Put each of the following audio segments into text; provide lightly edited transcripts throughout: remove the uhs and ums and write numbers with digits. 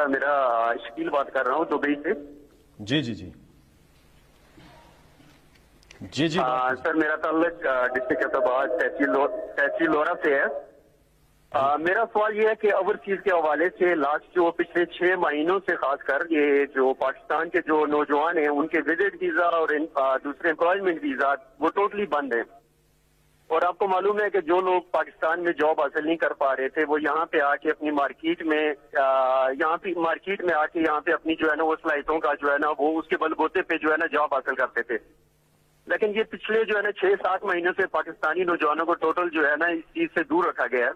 میرا شکیل بات کر رہا ہوں دبئی سے. جی جی جی جی جی سر میرا تعلق ڈسٹرکٹ احتباد تحصیل لورا سے ہے. میرا سوال یہ ہے کہ اوورسیز کے حوالے سے لاسٹ جو پچھلے 6 مہینوں سے خاص کر یہ جو پاکستان کے جو نوجوان ہیں ان کے وزٹ ویزا اور دوسرے امپلائمنٹ ویزا وہ ٹوٹلی بند ہیں. اور آپ کو معلوم ہے کہ جو لوگ پاکستان میں جاب حاصل نہیں کر پا رہے تھے وہ یہاں پہ آ کے اپنی مارکیٹ میں آ کے یہاں پہ اپنی جو ہے نا وہ صلاحیتوں کا جو ہے نا وہ اس کے بلبوتے پہ جو ہے نا جاب حاصل کرتے تھے. لیکن یہ پچھلے جو ہے نا 6-7 مہینوں سے پاکستانی نوجوانوں کو ٹوٹل جو ہے نا اس چیز سے دور رکھا گیا ہے.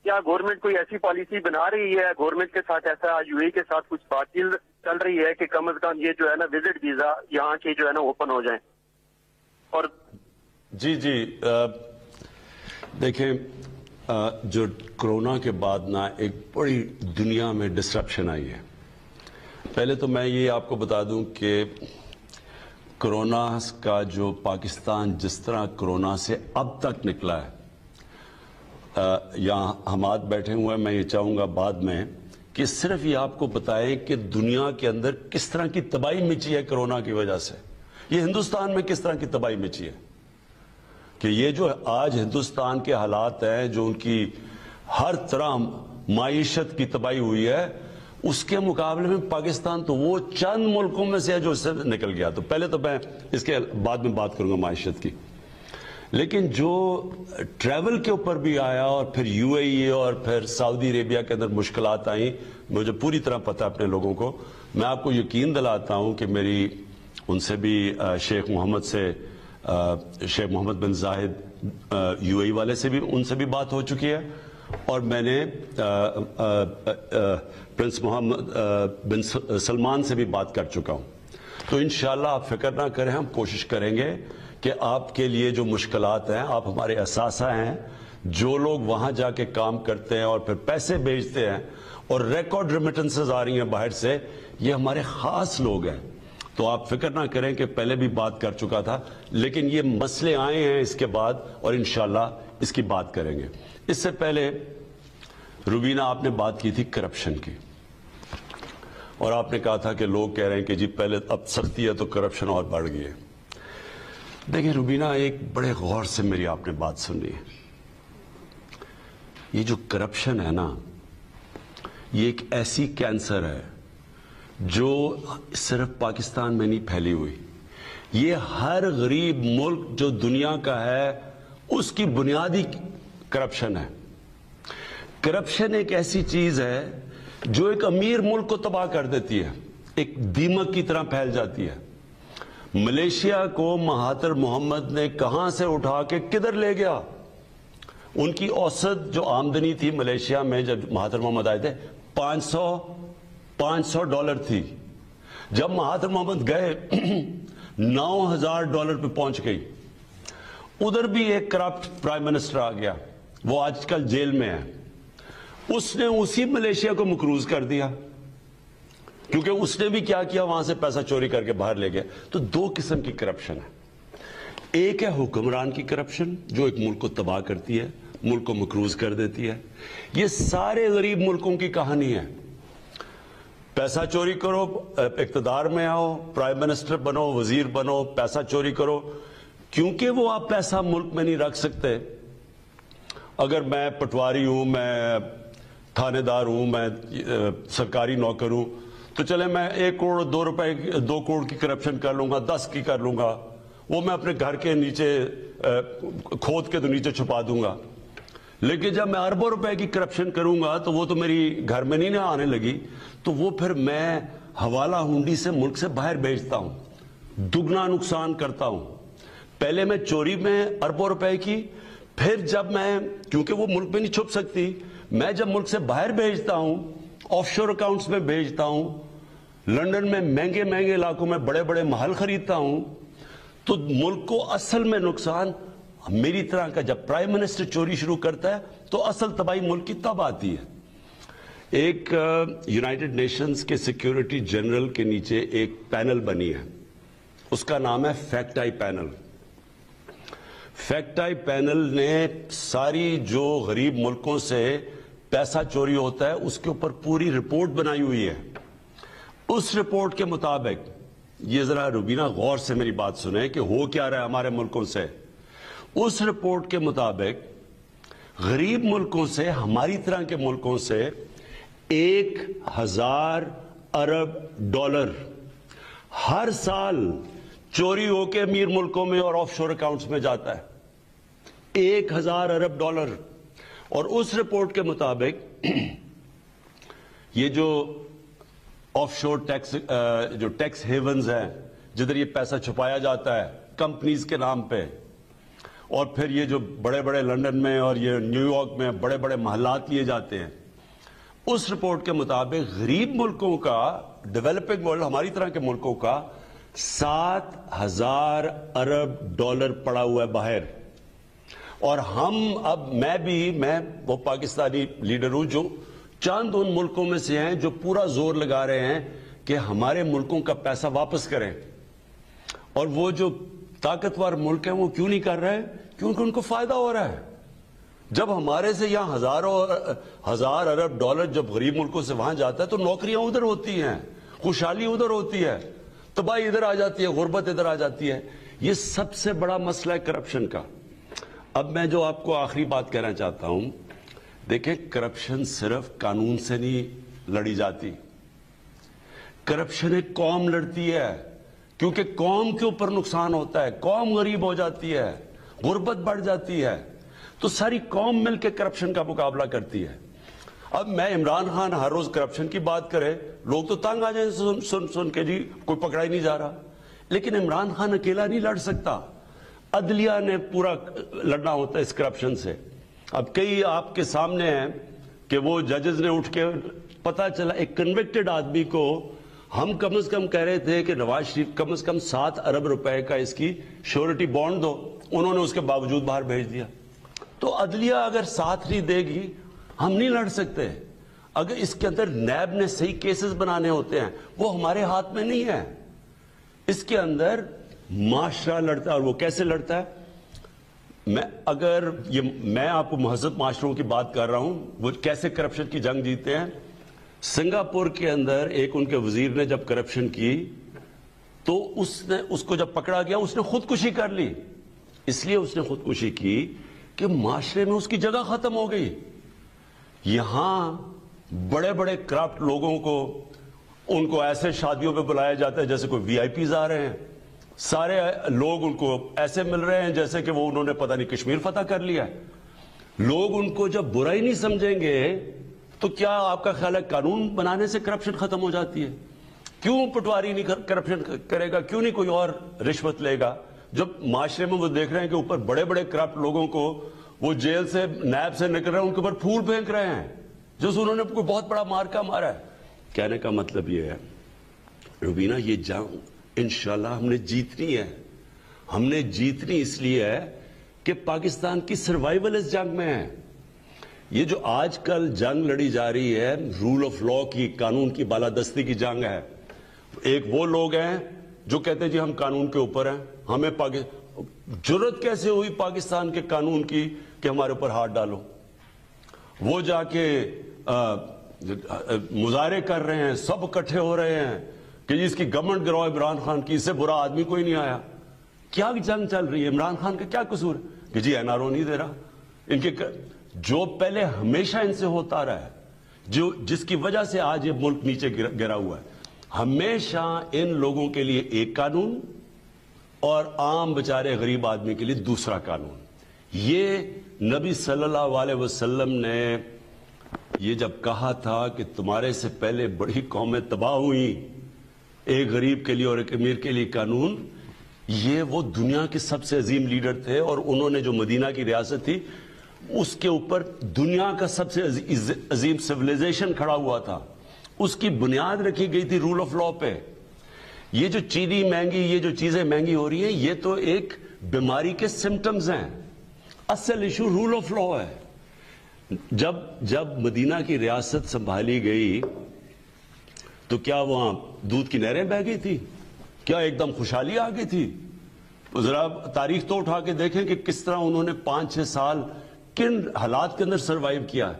کیا گورنمنٹ کوئی ایسی پالیسی بنا رہی ہے گورنمنٹ کے ساتھ ایسا یو اے کے ساتھ کچھ بات چیت چل رہی ہے کہ کم از کم یہ جو ہے نا وزٹ ویزا یہاں کے جو ہے نا اوپن ہو جائیں؟ اور جی جی دیکھیں جو کرونا کے بعد نا ایک بڑی دنیا میں ڈسرپشن آئی ہے. پہلے تو میں یہ آپ کو بتا دوں کہ کرونا کا جو پاکستان جس طرح کرونا سے اب تک نکلا ہے، یہاں حماد بیٹھے ہوئے ہیں، میں یہ چاہوں گا بعد میں کہ صرف یہ آپ کو بتائیں کہ دنیا کے اندر کس طرح کی تباہی مچی ہے کرونا کی وجہ سے. یہ ہندوستان میں کس طرح کی تباہی مچی ہے کہ یہ جو آج ہندوستان کے حالات ہیں، جو ان کی ہر طرح معیشت کی تباہی ہوئی ہے، اس کے مقابلے میں پاکستان تو وہ چند ملکوں میں سے ہے جو اس سے نکل گیا. تو پہلے تو میں اس کے بعد میں بات کروں گا معیشت کی. لیکن جو ٹریول کے اوپر بھی آیا اور پھر یو اے ای اور پھر سعودی عربیہ کے اندر مشکلات آئیں، مجھے پوری طرح پتہ ہے اپنے لوگوں کو. میں آپ کو یقین دلاتا ہوں کہ میری ان سے بھی شیخ محمد بن زاہد یو اے ای والے سے بھی ان سے بھی بات ہو چکی ہے، اور میں نے پرنس محمد بن سلمان سے بھی بات کر چکا ہوں. تو انشاءاللہ آپ فکر نہ کریں، ہم کوشش کریں گے کہ آپ کے لیے جو مشکلات ہیں، آپ ہمارے اثاثہ ہیں. جو لوگ وہاں جا کے کام کرتے ہیں اور پھر پیسے بھیجتے ہیں اور ریکارڈ ریمیٹنسز آ رہی ہیں باہر سے، یہ ہمارے خاص لوگ ہیں. تو آپ فکر نہ کریں کہ پہلے بھی بات کر چکا تھا، لیکن یہ مسئلے آئے ہیں اس کے بعد اور انشاءاللہ اس کی بات کریں گے. اس سے پہلے روبینہ آپ نے بات کی تھی کرپشن کی، اور آپ نے کہا تھا کہ لوگ کہہ رہے ہیں کہ جی پہلے اب سختی ہے تو کرپشن اور بڑھ گئی ہے. دیکھیں روبینہ، ایک بڑے غور سے میری آپ نے بات سننی ہے. یہ جو کرپشن ہے نا، یہ ایک ایسی کینسر ہے جو صرف پاکستان میں نہیں پھیلی ہوئی. یہ ہر غریب ملک جو دنیا کا ہے اس کی بنیادی کرپشن ہے. کرپشن ایک ایسی چیز ہے جو ایک امیر ملک کو تباہ کر دیتی ہے، ایک دیمک کی طرح پھیل جاتی ہے. ملیشیا کو مہاتر محمد نے کہاں سے اٹھا کے کدھر لے گیا؟ ان کی اوسط جو آمدنی تھی ملیشیا میں جب مہاتر محمد آئے تھے $500 تھی. جب مہاتر محمد گئے $9,000 پہ پہنچ گئی. ادھر بھی ایک کرپٹ پرائم منسٹر آ گیا، وہ آج کل جیل میں ہے. اس نے اسی ملیشیا کو مقروض کر دیا، کیونکہ اس نے بھی کیا کیا، وہاں سے پیسہ چوری کر کے باہر لے گیا. تو 2 قسم کی کرپشن ہے. ایک ہے حکمران کی کرپشن جو ایک ملک کو تباہ کرتی ہے، ملک کو مقروض کر دیتی ہے. یہ سارے غریب ملکوں کی کہانی ہے. پیسہ چوری کرو، اقتدار میں آؤ، پرائم منسٹر بنو، وزیر بنو، پیسہ چوری کرو. کیونکہ وہ آپ پیسہ ملک میں نہیں رکھ سکتے. اگر میں پٹواری ہوں، میں تھانے دار ہوں، میں سرکاری نوکر ہوں، تو چلے میں 1 کروڑ 2 روپے 2 کروڑ کی کرپشن کر لوں گا، 10 کی کر لوں گا، وہ میں اپنے گھر کے نیچے کھود کے تو نیچے چھپا دوں گا. لیکن جب میں اربوں روپے کی کرپشن کروں گا تو وہ تو میری گھر میں نہیں آنے لگی، تو وہ پھر میں حوالہ ہنڈی سے ملک سے باہر بھیجتا ہوں، دگنا نقصان کرتا ہوں. پہلے میں چوری میں اربوں روپے کی، پھر جب میں، کیونکہ وہ ملک میں نہیں چھپ سکتی، میں جب ملک سے باہر بھیجتا ہوں، آف شور اکاؤنٹس میں بھیجتا ہوں، لنڈن میں مہنگے مہنگے علاقوں میں بڑے بڑے محل خریدتا ہوں، تو ملک کو اصل میں نقصان میری طرح کا. جب پرائم منسٹر چوری شروع کرتا ہے تو اصل تباہی ملک کی تب آتی ہے. ایک یونائٹڈ نیشنز کے سیکیورٹی جنرل کے نیچے ایک پینل بنی ہے، اس کا نام ہے fact I panel. Fact I panel نے ساری جو غریب ملکوں سے پیسہ چوری ہوتا ہے اس کے اوپر پوری رپورٹ بنائی ہوئی ہے. اس رپورٹ کے مطابق یہ ذرا روبینہ غور سے میری بات سنیں کہ ہو کیا رہا ہے ہمارے ملکوں سے. اس رپورٹ کے مطابق غریب ملکوں سے, ہماری طرح کے ملکوں سے 1000 ارب ڈالر ہر سال چوری ہو کے امیر ملکوں میں اور آف شور اکاؤنٹس میں جاتا ہے. 1000 ارب ڈالر. اور اس رپورٹ کے مطابق یہ جو آف شور ٹیکس, جو ٹیکس ہیونز ہیں جدھر یہ پیسہ چھپایا جاتا ہے کمپنیز کے نام پہ, اور پھر یہ جو بڑے بڑے لنڈن میں اور یہ نیو یارک میں بڑے بڑے محلات لیے جاتے ہیں, اس رپورٹ کے مطابق غریب ملکوں کا, ڈیولپنگ ورلڈ ہماری طرح کے ملکوں کا 7000 ارب ڈالر پڑا ہوا ہے باہر. اور ہم اب میں وہ پاکستانی لیڈر ہوں جو چند ان ملکوں میں سے ہیں جو پورا زور لگا رہے ہیں کہ ہمارے ملکوں کا پیسہ واپس کریں. اور وہ جو طاقتور ملک ہیں وہ کیوں نہیں کر رہے؟ کیونکہ ان کو فائدہ ہو رہا ہے. جب ہمارے سے یہاں ہزار ارب ڈالر جب غریب ملکوں سے وہاں جاتا ہے تو نوکریاں ادھر ہوتی ہیں, خوشحالی ادھر ہوتی ہے, تباہی ادھر آ جاتی ہے, غربت ادھر آ جاتی ہے. یہ سب سے بڑا مسئلہ ہے کرپشن کا. اب میں جو آپ کو آخری بات کہنا چاہتا ہوں, دیکھیں کرپشن صرف قانون سے نہیں لڑی جاتی. کرپشن ایک قوم لڑتی ہے, کیونکہ قوم کے اوپر نقصان ہوتا ہے, قوم غریب ہو جاتی ہے, غربت بڑھ جاتی ہے, تو ساری قوم مل کے کرپشن کا مقابلہ کرتی ہے. اب میں عمران خان ہر روز کرپشن کی بات کرے, لوگ تو تنگ آ جائیں سن کے جی کوئی پکڑا ہی نہیں جا رہا. لیکن عمران خان اکیلا نہیں لڑ سکتا, عدلیہ نے پورا لڑنا ہوتا ہے اس کرپشن سے. اب کئی آپ کے سامنے ہیں کہ وہ ججز نے اٹھ کے, پتا چلا ایک کنوکٹڈ آدمی کو ہم کم از کم کہہ رہے تھے کہ نواز شریف کم از کم 7 ارب روپے کا اس کی شیورٹی بانڈ دو, انہوں نے اس کے باوجود باہر بھیج دیا. تو عدلیہ اگر ساتھ نہیں دے گی ہم نہیں لڑ سکتے. اگر اس کے اندر نیب نے صحیح کیسز بنانے ہوتے ہیں, وہ ہمارے ہاتھ میں نہیں ہے. اس کے اندر معاشرہ لڑتا ہے, اور وہ کیسے لڑتا ہے؟ میں آپ کو مہذب معاشروں کی بات کر رہا ہوں, وہ کیسے کرپشن کی جنگ جیتے ہیں. سنگاپور کے اندر ایک ان کے وزیر نے جب کرپشن کی تو اس کو جب پکڑا گیا اس نے خودکشی کر لی. اس لیے اس نے خودکشی کی کہ معاشرے میں اس کی جگہ ختم ہو گئی. یہاں بڑے بڑے کرپٹ لوگوں کو ان کو ایسے شادیوں پہ بلایا جاتا ہے جیسے کوئی وی آئی پیز آ رہے ہیں. سارے لوگ ان کو ایسے مل رہے ہیں جیسے کہ وہ انہوں نے پتہ نہیں کشمیر فتح کر لیا ہے. لوگ ان کو جب برا ہی نہیں سمجھیں گے تو کیا آپ کا خیال ہے قانون بنانے سے کرپشن ختم ہو جاتی ہے؟ کیوں پٹواری نہیں کرپشن کرے گا؟ کیوں نہیں کوئی اور رشوت لے گا؟ جب معاشرے میں وہ دیکھ رہے ہیں کہ اوپر بڑے بڑے کرپٹ لوگوں کو وہ جیل سے نیب سے نکل رہے ہیں, ان کے اوپر پھول پھینک رہے ہیں جس انہوں نے کوئی بہت بڑا مارکا مارا ہے. کہنے کا مطلب یہ ہے روبینہ, یہ جنگ انشاءاللہ ہم نے جیتنی ہے. ہم نے جیتنی اس لیے ہے کہ پاکستان کی سروائیول اس جنگ میں ہے. یہ جو آج کل جنگ لڑی جا رہی ہے رول آف لا کی, قانون کی بالادستی کی جنگ ہے. ایک وہ لوگ ہیں جو کہتے ہیں جی ہم قانون کے اوپر ہیں, ہمیں جرت کیسے ہوئی پاکستان کے قانون کی کہ ہمارے اوپر ہاتھ ڈالو. وہ جا کے مظاہرے کر رہے ہیں, سب اکٹھے ہو رہے ہیں کہ جی اس کی گورنمنٹ گرو عمران خان کی, اس سے برا آدمی کوئی نہیں آیا. کیا جنگ چل رہی ہے؟ عمران خان کا کیا قصور ہے کہ جی این آر او نہیں دے رہا؟ ان کے جو پہلے ہمیشہ ان سے ہوتا رہا ہے, جس کی وجہ سے آج یہ ملک نیچے گرا ہوا ہے, ہمیشہ ان لوگوں کے لیے ایک قانون اور عام بیچارے غریب آدمی کے لیے دوسرا قانون. یہ نبی صلی اللہ علیہ وسلم نے یہ جب کہا تھا کہ تمہارے سے پہلے بڑی قومیں تباہ ہوئیں, ایک غریب کے لیے اور ایک امیر کے لیے قانون, یہ وہ دنیا کے سب سے عظیم لیڈر تھے. اور انہوں نے جو مدینہ کی ریاست تھی اس کے اوپر دنیا کا سب سے عظیم سویلائزیشن کھڑا ہوا تھا, اس کی بنیاد رکھی گئی تھی رول آف لا پہ. یہ جو چینی مہنگی, یہ جو چیزیں مہنگی ہو رہی ہیں, یہ تو ایک بیماری کے سمٹمز ہیں. اصل ایشو رول آف لا ہے. جب مدینہ کی ریاست سنبھالی گئی تو کیا وہاں دودھ کی نہریں بہہ گئی تھی؟ کیا ایک دم خوشحالی آ گئی تھی؟ ذرا تاریخ تو اٹھا کے دیکھیں کہ کس طرح انہوں نے 5-6 سال کن حالات کے اندر سروائیو کیا ہے,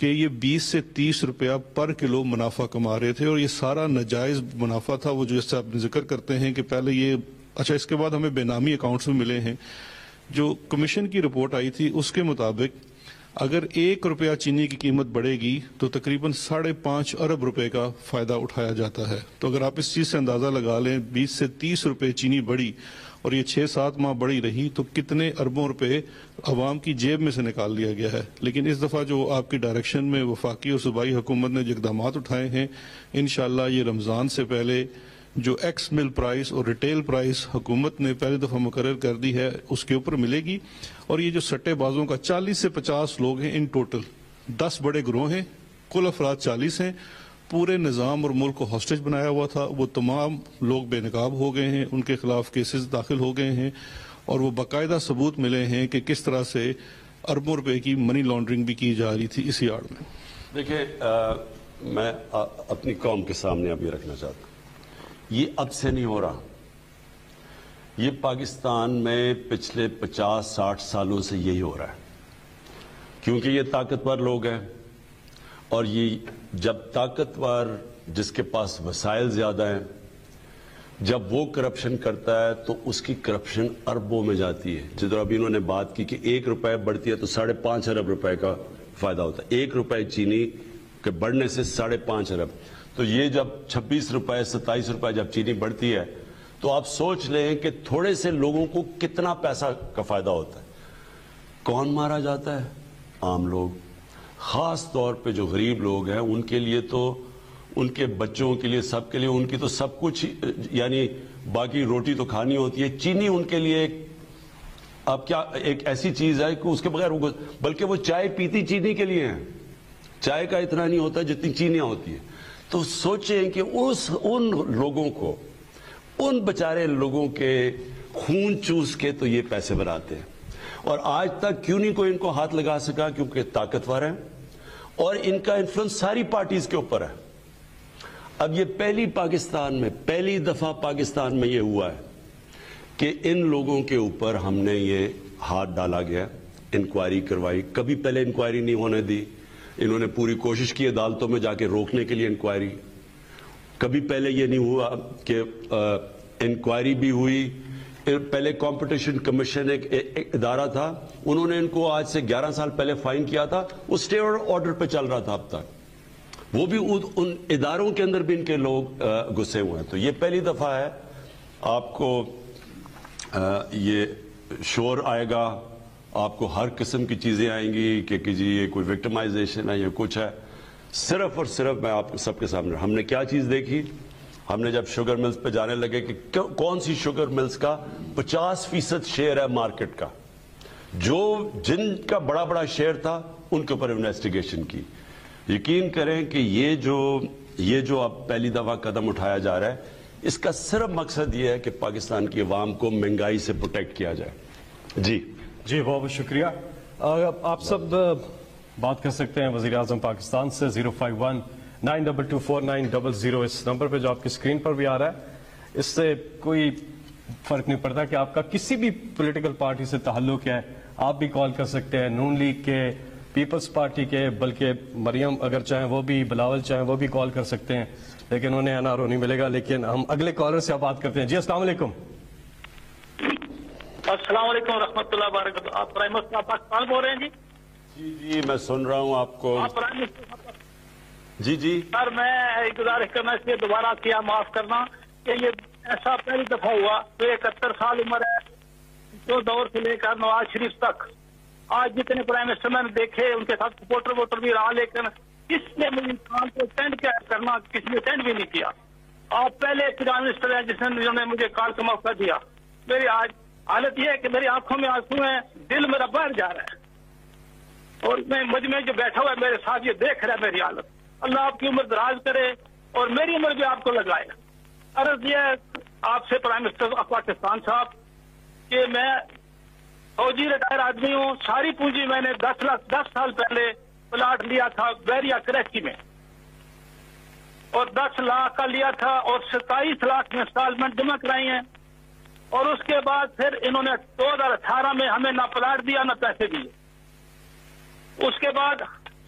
کہ یہ 20 سے 30 روپیہ پر کلو منافع کما رہے تھے، اور یہ سارا ناجائز منافع تھا، وہ جو جیسے آپ نے ذکر کرتے ہیں کہ پہلے یہ اچھا اس کے بعد ہمیں بے نامی اکاؤنٹس میں ملے ہیں۔ جو کمیشن کی رپورٹ آئی تھی اس کے مطابق اگر 1 روپیہ چینی کی قیمت بڑھے گی تو تقریباً 5.5 ارب روپے کا فائدہ اٹھایا جاتا ہے۔ تو اگر آپ اس چیز سے اندازہ لگا لیں 20 سے 30 روپے چینی بڑھی اور یہ 6-7 ماہ بڑھی رہی تو کتنے اربوں روپے عوام کی جیب میں سے نکال لیا گیا ہے۔ لیکن اس دفعہ جو آپ کی ڈائریکشن میں وفاقی اور صوبائی حکومت نے جو اقدامات اٹھائے ہیں، انشاءاللہ یہ رمضان سے پہلے جو ایکس مل پرائس اور ریٹیل پرائس حکومت نے پہلی دفعہ مقرر کر دی ہے اس کے اوپر ملے گی۔ اور یہ جو سٹے بازوں کا 40 سے 50 لوگ ہیں ان ٹوٹل، 10 بڑے گروہ ہیں، کل افراد 40 ہیں، پورے نظام اور ملک کو ہاسٹیج بنایا ہوا تھا، وہ تمام لوگ بے نقاب ہو گئے ہیں، ان کے خلاف کیسز داخل ہو گئے ہیں، اور وہ باقاعدہ ثبوت ملے ہیں کہ کس طرح سے اربوں روپے کی منی لانڈرنگ بھی کی جا رہی تھی اسی آڑ میں۔ دیکھیں، میں اپنی قوم کے سامنے اب یہ رکھنا چاہتا ہوں، یہ اب سے نہیں ہو رہا، یہ پاکستان میں پچھلے 50-60 سالوں سے یہی ہو رہا ہے، کیونکہ یہ طاقتور لوگ ہیں، اور یہ جب طاقتور جس کے پاس وسائل زیادہ ہیں، جب وہ کرپشن کرتا ہے تو اس کی کرپشن اربوں میں جاتی ہے۔ جس طرح ابھی انہوں نے بات کی کہ 1 روپے بڑھتی ہے تو 5.5 ارب روپے کا فائدہ ہوتا ہے، 1 روپے چینی کے بڑھنے سے 5.5 ارب، تو یہ جب 26 روپے 27 روپے جب چینی بڑھتی ہے تو آپ سوچ لیں کہ تھوڑے سے لوگوں کو کتنا پیسہ کا فائدہ ہوتا ہے۔ کون مارا جاتا ہے؟ عام لوگ، خاص طور پہ جو غریب لوگ ہیں، ان کے لیے تو، ان کے بچوں کے لیے، سب کے لیے، ان کی تو سب کچھ، یعنی باقی روٹی تو کھانی ہوتی ہے، چینی ان کے لیے اب کیا ایک ایسی چیز ہے کہ اس کے بغیر بلکہ وہ چائے پیتی چینی کے لیے ہیں، چائے کا اتنا نہیں ہوتا جتنی چینیاں ہوتی ہیں۔ تو سوچیں کہ ان لوگوں کو، ان بیچارے لوگوں کے خون چوس کے تو یہ پیسے بناتے ہیں، اور آج تک کیوں نہیں کوئی ان کو ہاتھ لگا سکا؟ کیونکہ طاقتور ہیں اور ان کا انفلوئنس ساری پارٹیز کے اوپر ہے۔ اب یہ پہلی دفعہ پاکستان میں یہ ہوا ہے کہ ان لوگوں کے اوپر ہم نے یہ ہاتھ ڈالا گیا، انکوائری کروائی، کبھی پہلے انکوائری نہیں ہونے دی، انہوں نے پوری کوشش کی عدالتوں میں جا کے روکنے کے لیے انکوائری، کبھی پہلے یہ نہیں ہوا کہ انکوائری بھی ہوئی۔ پہلے کمپٹیشن کمیشن ایک ادارہ تھا، انہوں نے ان کو آج سے 11 سال پہلے فائن کیا تھا، وہ اسٹے آرڈر پہ چل رہا تھا اب تک، وہ بھی ان اداروں کے اندر بھی ان کے لوگ گھسے ہوئے ہیں۔ تو یہ پہلی دفعہ ہے، آپ کو یہ شور آئے گا، آپ کو ہر قسم کی چیزیں آئیں گی کہ جی یہ کوئی وکٹمائزیشن ہے، یہ کچھ ہے۔ صرف اور صرف میں آپ سب کے سامنے، ہم نے کیا چیز دیکھی؟ ہم نے جب شوگر ملز پہ جانے لگے کہ کون سی شوگر ملز کا 50% شیئر ہے مارکیٹ کا، جن کا بڑا بڑا شیئر تھا ان کے اوپر انویسٹیگیشن کی۔ یقین کریں کہ یہ جو اب پہلی دفعہ قدم اٹھایا جا رہا ہے، اس کا صرف مقصد یہ ہے کہ پاکستان کی عوام کو مہنگائی سے پروٹیکٹ کیا جائے۔ جی بہت بہت شکریہ۔ آپ سب بات کر سکتے ہیں وزیر اعظم پاکستان سے 051-9224900 اس نمبر پہ جو آپ کی اسکرین پر بھی آ رہا ہے۔ اس سے کوئی فرق نہیں پڑتا کہ آپ کا کسی بھی پولیٹیکل پارٹی سے تعلق ہے، آپ بھی کال کر سکتے ہیں، نون لیگ کے، پیپلز پارٹی کے، بلکہ مریم اگر چاہیں وہ بھی، بلاول چاہیں وہ بھی کال کر سکتے ہیں، لیکن انہیں این آر او نہیں ملے گا۔ لیکن ہم اگلے کالر سے آپ بات کرتے ہیں۔ جی السلام علیکم۔ السلام علیکم ورحمۃ اللہ وبرکاتہ۔ آپ پرائم منسٹر آف پاکستان بول رہے ہیں؟ جی میں سن رہا ہوں آپ کو۔ جی سر، میں گزارش کرنا اس لیے دوبارہ کیا، معاف کرنا کہ یہ ایسا پہلی دفعہ ہوا تو 71 سال عمر ہے، جو دور سے لے کر نواز شریف تک آج جتنے پرائم منسٹر میں نے دیکھے ان کے ساتھ سپورٹر ووٹر بھی رہا، لیکن کس نے مجھے کام کو اٹینڈ کیا کرنا، کسی نے اٹینڈ بھی نہیں کیا۔ آپ پہلے پرائم منسٹر ہیں جنہوں نے مجھے کال کا موقع دیا۔ میری آج حالت یہ ہے کہ میری آنکھوں میں آنسو ہیں، دل میرا باہر جا رہا ہے، اور میں مجمع جو بیٹھا ہوا ہے میرے ساتھ یہ دیکھ رہا ہے میری حالت۔ اللہ آپ کی عمر دراز کرے اور میری عمر بھی آپ کو لگائے۔ عرض یہ ہے آپ سے پرائم منسٹر آف پاکستان صاحب کہ میں فوجی ریٹائر آدمی ہوں، ساری پونجی میں نے 10 سال پہلے پلاٹ لیا تھا بیریا کراچی میں، اور 10 لاکھ کا لیا تھا اور 27 لاکھ میں انسٹالمنٹ جمع کرائی ہیں، اور اس کے بعد پھر انہوں نے 2018 میں ہمیں نہ پلاٹ دیا نہ پیسے دیے۔ اس کے بعد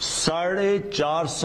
450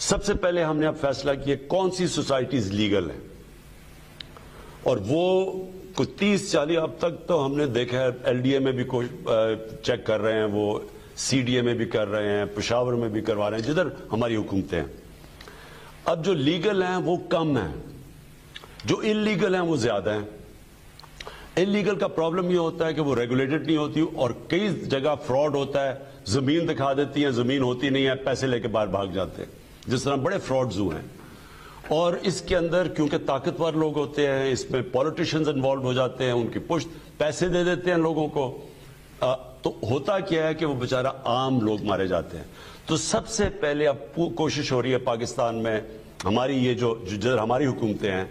سب سے پہلے ہم نے اب فیصلہ کیا کون سی سوسائٹیز لیگل ہیں، اور وہ کچھ 30-40 اب تک تو ہم نے دیکھا ہے ایل ڈی اے میں بھی چیک کر رہے ہیں، وہ سی ڈی اے میں بھی کر رہے ہیں، پشاور میں بھی کروا رہے ہیں، جدھر ہماری حکومتیں ہیں۔ اب جو لیگل ہیں وہ کم ہیں، جو ان لیگل ہیں وہ زیادہ ہیں۔ ان لیگل کا پرابلم یہ ہوتا ہے کہ وہ ریگولیٹڈ نہیں ہوتی، اور کئی جگہ فراڈ ہوتا ہے، زمین دکھا دیتی ہیں، زمین ہوتی نہیں ہے، پیسے لے کے باہر بھاگ جاتے ہیں، جس طرح بڑے فراڈز ہوئے ہیں۔ اور اس کے اندر کیونکہ طاقتور لوگ ہوتے ہیں، اس میں پولیٹیشنز انوالو ہو جاتے ہیں، ان کی پشت پیسے دے دیتے ہیں لوگوں کو، تو ہوتا کیا ہے کہ وہ بیچارہ عام لوگ مارے جاتے ہیں۔ تو سب سے پہلے اب کوشش ہو رہی ہے پاکستان میں، ہماری یہ جو ہماری حکومتیں ہیں،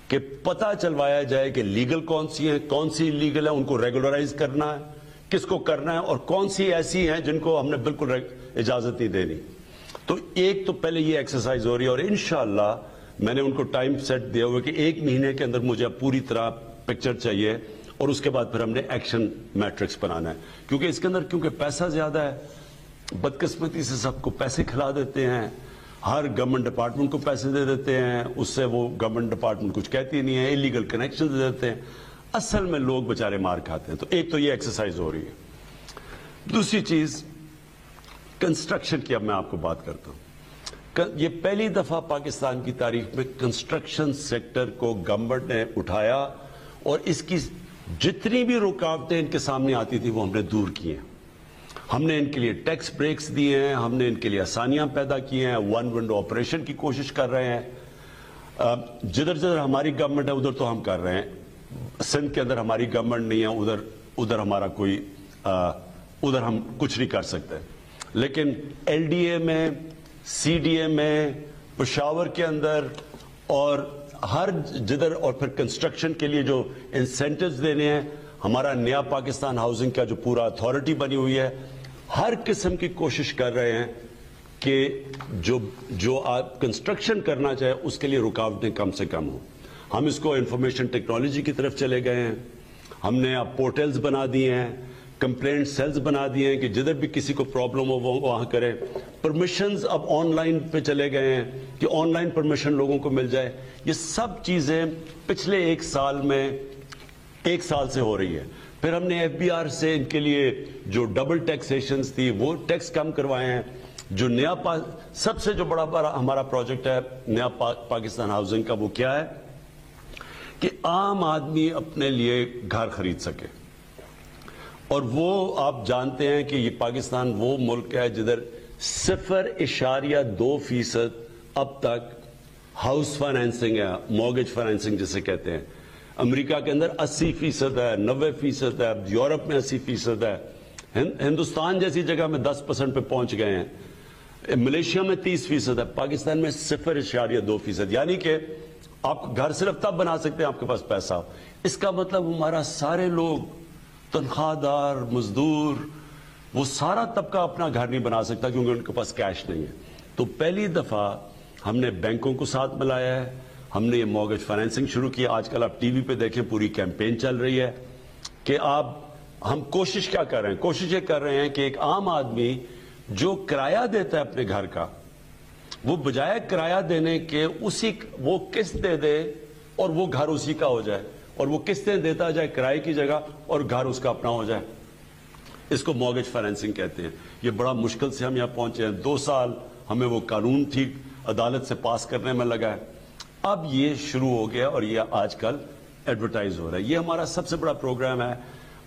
کہ پتہ چلوایا جائے کہ لیگل کون سی ہیں، کون سی انلیگل ہیں، ان کو ریگولرائز کرنا ہے، کس کو کرنا ہے، اور کون سی ایسی ہیں جن کو ہم نے بالکل اجازت نہیں دینی۔ تو ایک تو پہلے یہ ایکسرسائز ہو رہی ہے، اور انشاءاللہ میں نے ان کو ٹائم سیٹ دیا ہوا کہ 1 مہینے کے اندر مجھے پوری طرح پکچر چاہیے، اور اس کے بعد پھر ہم نے ایکشن میٹرکس بنانا ہے، کیونکہ اس کے اندر کیونکہ پیسہ زیادہ ہے، بدقسمتی سے سب کو پیسے کھلا دیتے ہیں، ہر گورنمنٹ ڈپارٹمنٹ کو پیسے دے دیتے ہیں، اس سے وہ گورنمنٹ ڈپارٹمنٹ کچھ کہتی نہیں ہے، انلیگل کنیکشن دے دیتے ہیں، اصل میں لوگ بےچارے مار کھاتے ہیں۔ تو ایک تو یہ ایکسرسائز ہو رہی ہے۔ دوسری چیز کنسٹرکشن کی اب میں آپ کو بات کرتا ہوں۔ یہ پہلی دفعہ پاکستان کی تاریخ میں کنسٹرکشن سیکٹر کو گورنمنٹ نے اٹھایا، اور اس کی جتنی بھی رکاوٹیں ان کے سامنے آتی تھی وہ ہم نے دور کی ہیں۔ ہم نے ان کے لیے ٹیکس بریکس دیے ہیں، ہم نے ان کے لیے آسانیاں پیدا کی ہیں، ون ونڈو آپریشن کی کوشش کر رہے ہیں۔ جدھر جدھر ہماری گورنمنٹ ہے ادھر تو ہم کر رہے ہیں، سندھ کے اندر ہماری گورنمنٹ نہیں ہے، ادھر ہمارا کوئی ادھر ہم کچھ نہیں کر سکتے، لیکن ایل ڈی اے میں، سی ڈی اے میں، پشاور کے اندر، اور ہر جدھر، اور پھر کنسٹرکشن کے لیے جو انسینٹیوز دینے ہیں، ہمارا نیا پاکستان ہاؤسنگ کا جو پورا اتھارٹی بنی ہوئی ہے، ہر قسم کی کوشش کر رہے ہیں کہ جو آپ کنسٹرکشن کرنا چاہے اس کے لیے رکاوٹیں کم سے کم ہوں۔ ہم اس کو انفارمیشن ٹیکنالوجی کی طرف چلے گئے ہیں، ہم نے اب پورٹلز بنا دیے ہیں، کمپلینٹ سیلز بنا دیے ہیں کہ جدھر بھی کسی کو پرابلم ہو وہ وہاں کرے۔ پرمیشنز اب آن لائن پہ چلے گئے ہیں کہ آن لائن پرمیشن لوگوں کو مل جائے۔ یہ سب چیزیں پچھلے 1 سال میں 1 سال سے ہو رہی ہے۔ پھر ہم نے ایف بی آر سے ان کے لیے جو ڈبل ٹیکسیشنز تھی وہ ٹیکس کم کروائے ہیں۔ جو نیا سب سے جو بڑا ہمارا پروجیکٹ ہے نیا پاکستان ہاؤسنگ کا، وہ کیا ہے کہ عام آدمی اپنے لیے گھر خرید سکے، اور وہ آپ جانتے ہیں کہ یہ پاکستان وہ ملک ہے جدھر 0.2% اب تک ہاؤس فائنینسنگ ہے، مورگیج فائنینسنگ جسے کہتے ہیں۔ امریکہ کے اندر 80% ہے، 90% ہے، یورپ میں 80% ہے، ہندوستان جیسی جگہ میں 10% پہ پہنچ گئے ہیں، ملیشیا میں 30% ہے، پاکستان میں 0.2%، یعنی کہ آپ گھر صرف تب بنا سکتے ہیں آپ کے پاس پیسہ ہو۔ اس کا مطلب ہمارا سارے لوگ، تنخواہ دار، مزدور، وہ سارا طبقہ اپنا گھر نہیں بنا سکتا کیونکہ ان کے پاس کیش نہیں ہے۔ تو پہلی دفعہ ہم نے بینکوں کو ساتھ ملایا ہے، ہم نے یہ مورگیج فائنینسنگ شروع کی۔ آج کل آپ ٹی وی پہ دیکھیں پوری کیمپین چل رہی ہے کہ ہم کوشش کیا کر رہے ہیں، کوشش یہ کر رہے ہیں کہ ایک عام آدمی جو کرایہ دیتا ہے اپنے گھر کا، وہ بجائے کرایہ دینے کے وہ قسط دے دے اور وہ گھر اسی کا ہو جائے، اور وہ قسطیں دیتا جائے کرائے کی جگہ اور گھر اس کا اپنا ہو جائے۔ اس کو مورگیج فائنینسنگ کہتے ہیں۔ یہ بڑا مشکل سے ہم یہاں پہنچے ہیں، 2 سال ہمیں وہ قانون ٹھیک عدالت سے پاس کرنے میں لگا ہے، اب یہ شروع ہو گیا اور یہ آج کل ایڈورٹائز ہو رہا ہے۔ یہ ہمارا سب سے بڑا پروگرام ہے،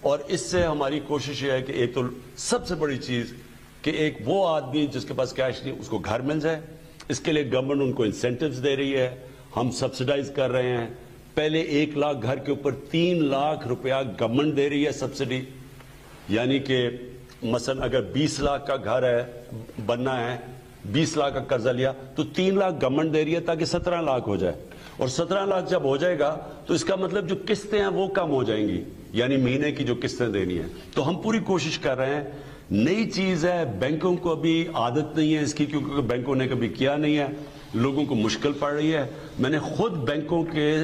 اور اس سے ہماری کوشش یہ ہے کہ ایک تو سب سے بڑی چیز کہ ایک وہ آدمی جس کے پاس کیش نہیں اس کو گھر مل جائے۔ اس کے لیے گورنمنٹ ان کو انسینٹیوز دے رہی ہے، ہم سبسڈائز کر رہے ہیں۔ پہلے 1 لاکھ گھر کے اوپر 3 لاکھ روپیہ گورنمنٹ دے رہی ہے سبسڈی، یعنی کہ مثلا اگر 20 لاکھ کا گھر ہے بننا ہے، 20 لاکھ کا قرضہ لیا تو 3 لاکھ گورنمنٹ دے رہی ہے تاکہ 17 لاکھ ہو جائے، اور 17 لاکھ جب ہو جائے گا تو اس کا مطلب جو قسطیں ہیں وہ کم ہو جائیں گی، یعنی مہینے کی جو قسطیں دینی ہیں۔ تو ہم پوری کوشش کر رہے ہیں، نئی چیز ہے، بینکوں کو ابھی عادت نہیں ہے اس کی کیونکہ بینکوں نے کبھی کیا نہیں ہے، لوگوں کو مشکل پڑ رہی ہے۔ میں نے خود بینکوں کے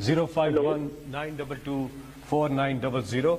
0519224900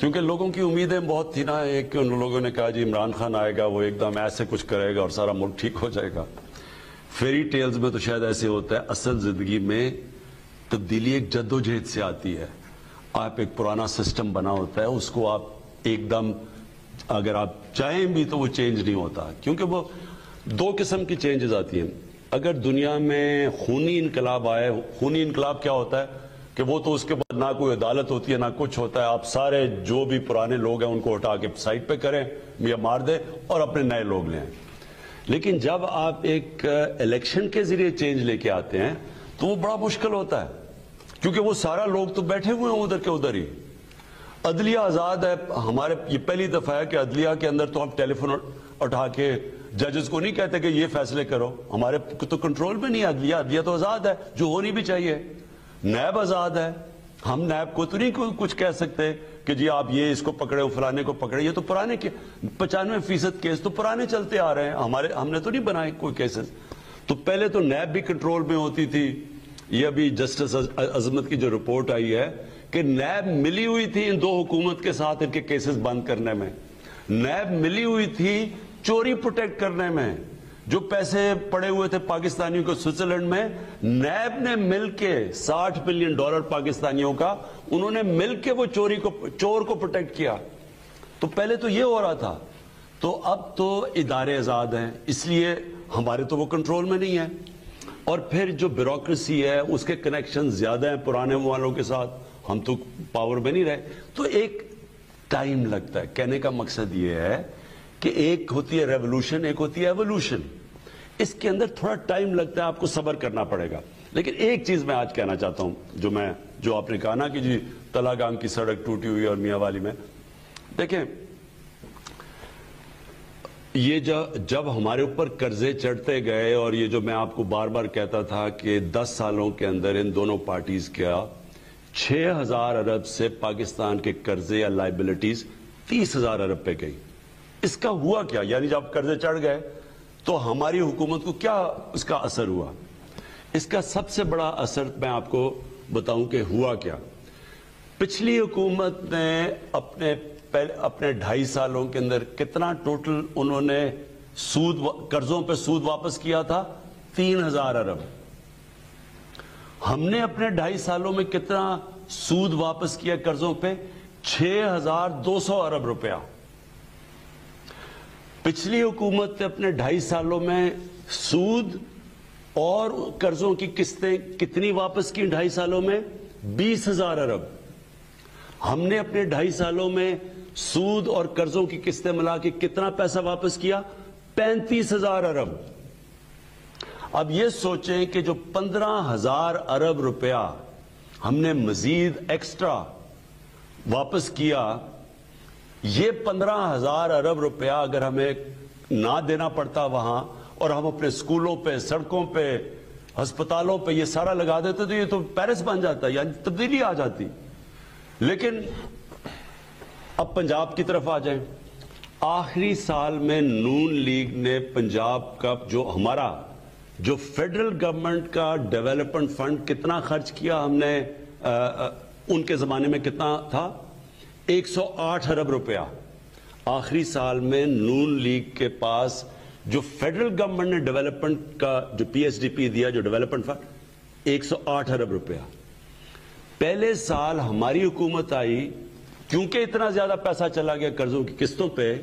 کیونکہ لوگوں کی امیدیں بہت تھی نا. ایک ان لوگوں نے کہا جی عمران خان آئے گا, وہ ایک دم ایسے کچھ کرے گا اور سارا ملک ٹھیک ہو جائے گا. فیری ٹیلز میں تو شاید ایسے ہوتا ہے, اصل زندگی میں تبدیلی ایک جدوجہد سے آتی ہے. آپ ایک پرانا سسٹم بنا ہوتا ہے, اس کو آپ ایک دم اگر آپ چاہیں بھی تو وہ چینج نہیں ہوتا, کیونکہ وہ دو قسم کی چینجز آتی ہیں. اگر دنیا میں خونی انقلاب آئے, خونی انقلاب کیا ہوتا ہے کہ وہ تو اس کے بعد نہ کوئی عدالت ہوتی ہے نہ کچھ ہوتا ہے, آپ سارے جو بھی پرانے لوگ ہیں ان کو ہٹا کے سائڈ پہ کریں یا مار دیں اور اپنے نئے لوگ لیں. لیکن جب آپ ایک الیکشن کے ذریعے چینج لے کے آتے ہیں تو وہ بڑا مشکل ہوتا ہے, کیونکہ وہ سارا لوگ تو بیٹھے ہوئے ہیں ادھر کے ادھر ہی. عدلیہ آزاد ہے. ہمارے یہ پہلی دفعہ ہے کہ عدلیہ کے اندر تو ہم ٹیلی فون اٹھا کے ججز کو نہیں کہتے کہ یہ فیصلے کرو, ہمارے تو کنٹرول میں نہیں ہے عدلیہ. عدلیہ تو آزاد ہے, جو ہونی بھی چاہیے. نیب آزاد ہے, ہم نیب کو تو نہیں کچھ کہہ سکتے کہ جی آپ یہ اس کو پکڑے فلانے کو پکڑے. یہ تو پرانے 95% کیس تو پرانے چلتے آ رہے ہیں, ہم نے تو نہیں بنائے کوئی کیسز. تو پہلے تو نیب بھی کنٹرول میں ہوتی تھی. یہ ابھی جسٹس عظمت کی جو رپورٹ آئی ہے کہ نیب ملی ہوئی تھی ان دو حکومت کے ساتھ ان کے کیسز بند کرنے میں, نیب ملی ہوئی تھی چوری پروٹیکٹ کرنے میں. جو پیسے پڑے ہوئے تھے پاکستانیوں کو سوئٹزرلینڈ میں, نیب نے مل کے $60 بلین پاکستانیوں کا, انہوں نے مل کے وہ چور کو پروٹیکٹ کیا. تو پہلے تو یہ ہو رہا تھا. تو اب تو ادارے آزاد ہیں, اس لیے ہمارے تو وہ کنٹرول میں نہیں ہے. اور پھر جو بیوروکریسی ہے اس کے کنیکشن زیادہ ہیں پرانے والوں کے ساتھ, ہم تو پاور میں نہیں رہے. تو ایک ٹائم لگتا ہے. کہنے کا مقصد یہ ہے کہ ایک ہوتی ہے ریولوشن, ایک ہوتی ہے ایوولوشن. اس کے اندر تھوڑا ٹائم لگتا ہے, آپ کو صبر کرنا پڑے گا. لیکن ایک چیز میں آج کہنا چاہتا ہوں, جو آپ نے کہا نا کہ جی تلا گام کی سڑک ٹوٹی ہوئی اور میاں والی میں, دیکھیں یہ جب ہمارے اوپر قرضے چڑھتے گئے, اور یہ جو میں آپ کو بار بار کہتا تھا کہ 10 سالوں کے اندر ان دونوں پارٹیز کیا 6,000 ارب سے پاکستان کے قرضے یا لائبلٹیز 30,000 ارب پہ گئی. اس کا ہوا کیا؟ یعنی جب قرضے چڑھ گئے تو ہماری حکومت کو کیا اس کا اثر ہوا؟ اس کا سب سے بڑا اثر میں آپ کو بتاؤں کہ ہوا کیا. پچھلی حکومت نے اپنے 2.5 سالوں کے اندر کتنا ٹوٹل انہوں نے قرضوں پہ سود واپس کیا تھا؟ 3,000 ارب. ہم نے اپنے 2.5 سالوں میں کتنا سود واپس کیا قرضوں پہ؟ 6,200 ارب روپیہ. پچھلی حکومت نے اپنے 2.5 سالوں میں سود اور قرضوں کی قسطیں کتنی واپس کی 2.5 سالوں میں؟ 20,000 ارب. ہم نے اپنے 2.5 سالوں میں سود اور قرضوں کی قسطیں ملا کے کتنا پیسہ واپس کیا؟ 35,000 ارب. اب یہ سوچیں کہ جو 15,000 ارب روپیہ ہم نے مزید ایکسٹرا واپس کیا, یہ 15,000 ارب روپیہ اگر ہمیں نہ دینا پڑتا وہاں, اور ہم اپنے اسکولوں پہ, سڑکوں پہ, ہسپتالوں پہ یہ سارا لگا دیتے تو یہ تو پیرس بن جاتا, یعنی تبدیلی آ جاتی. لیکن اب پنجاب کی طرف آ جائیں. آخری سال میں نون لیگ نے پنجاب کا جو فیڈرل گورنمنٹ کا ڈیولپمنٹ فنڈ کتنا خرچ کیا ہم نے, ان کے زمانے میں کتنا تھا؟ 108 ارب روپیہ. آخری سال میں نون لیگ کے پاس جو فیڈرل گورنمنٹ نے ڈیولپمنٹ کا جو PSDP دیا, جو ڈیولپمنٹ فنڈ, 108 ارب روپیہ. پہلے سال ہماری حکومت آئی, کیونکہ اتنا زیادہ پیسہ چلا گیا قرضوں کی قسطوں پہ,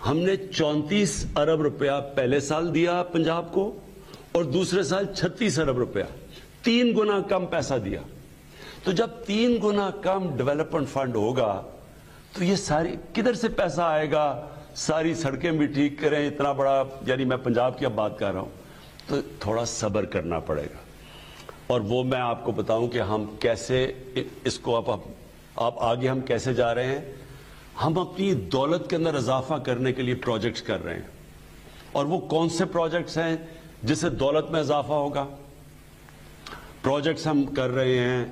ہم نے 34 ارب روپیہ پہلے سال دیا پنجاب کو, اور دوسرے سال 36 ارب روپیہ, 3 گنا کم پیسہ دیا. تو جب 3 گنا کم ڈیولپمنٹ فنڈ ہوگا تو یہ ساری کدھر سے پیسہ آئے گا؟ ساری سڑکیں بھی ٹھیک کریں, اتنا بڑا, یعنی میں پنجاب کی اب بات کر رہا ہوں. تو تھوڑا صبر کرنا پڑے گا. اور وہ میں آپ کو بتاؤں کہ ہم کیسے اس کو آپ آگے ہم کیسے جا رہے ہیں. ہم اپنی دولت کے اندر اضافہ کرنے کے لیے پروجیکٹس کر رہے ہیں. اور وہ کون سے پروجیکٹس ہیں جس سے دولت میں اضافہ ہوگا؟ پروجیکٹس ہم کر رہے ہیں,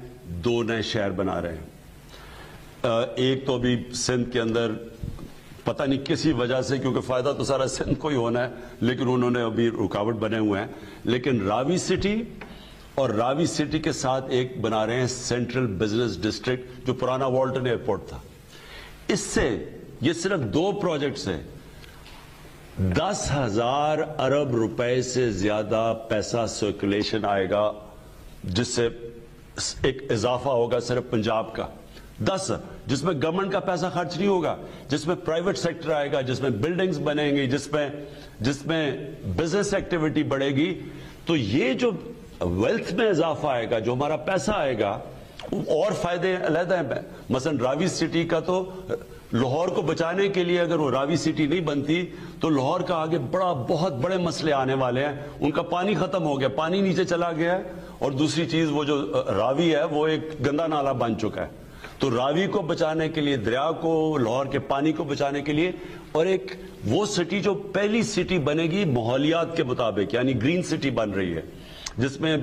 2 نئے شہر بنا رہے ہیں. ایک تو ابھی سندھ کے اندر پتہ نہیں کسی وجہ سے, کیونکہ فائدہ تو سارا سندھ کو ہی ہونا ہے, لیکن انہوں نے ابھی رکاوٹ بنے ہوئے ہیں. لیکن راوی سٹی اور راوی سٹی کے ساتھ ایک بنا رہے ہیں سینٹرل بزنس ڈسٹرکٹ, جو پرانا والٹن ایئرپورٹ تھا. اس سے یہ صرف 2 پروجیکٹ سے 10,000 ارب روپے سے زیادہ پیسہ سرکولیشن آئے گا، جس سے ایک اضافہ ہوگا صرف پنجاب کا 10، جس میں گورنمنٹ کا پیسہ خرچ نہیں ہوگا، جس میں پرائیویٹ سیکٹر آئے گا، جس میں بلڈنگز بنیں گی، جس میں بزنس ایکٹیویٹی بڑھے گی. تو یہ جو ویلتھ میں اضافہ آئے گا، جو ہمارا پیسہ آئے گا، اور فائدے علیحدہ ہیں. مثلا راوی سٹی کا تو لاہور کو بچانے کے لیے اگر وہ راوی سٹی نہیں بنتی تو لاہور کا آگے بہت بڑے مسئلے آنے والے ہیں. ان کا پانی ختم ہو گیا، پانی نیچے چلا گیا ہے، اور دوسری چیز وہ جو راوی ہے وہ ایک گندا نالا بن چکا ہے. تو راوی کو بچانے کے لیے، دریا کو، لاہور کے پانی کو بچانے کے لیے، اور ایک وہ سٹی جو پہلی سٹی بنے گی ماحولیات کے مطابق، یعنی گرین سٹی بن رہی ہے، جس میں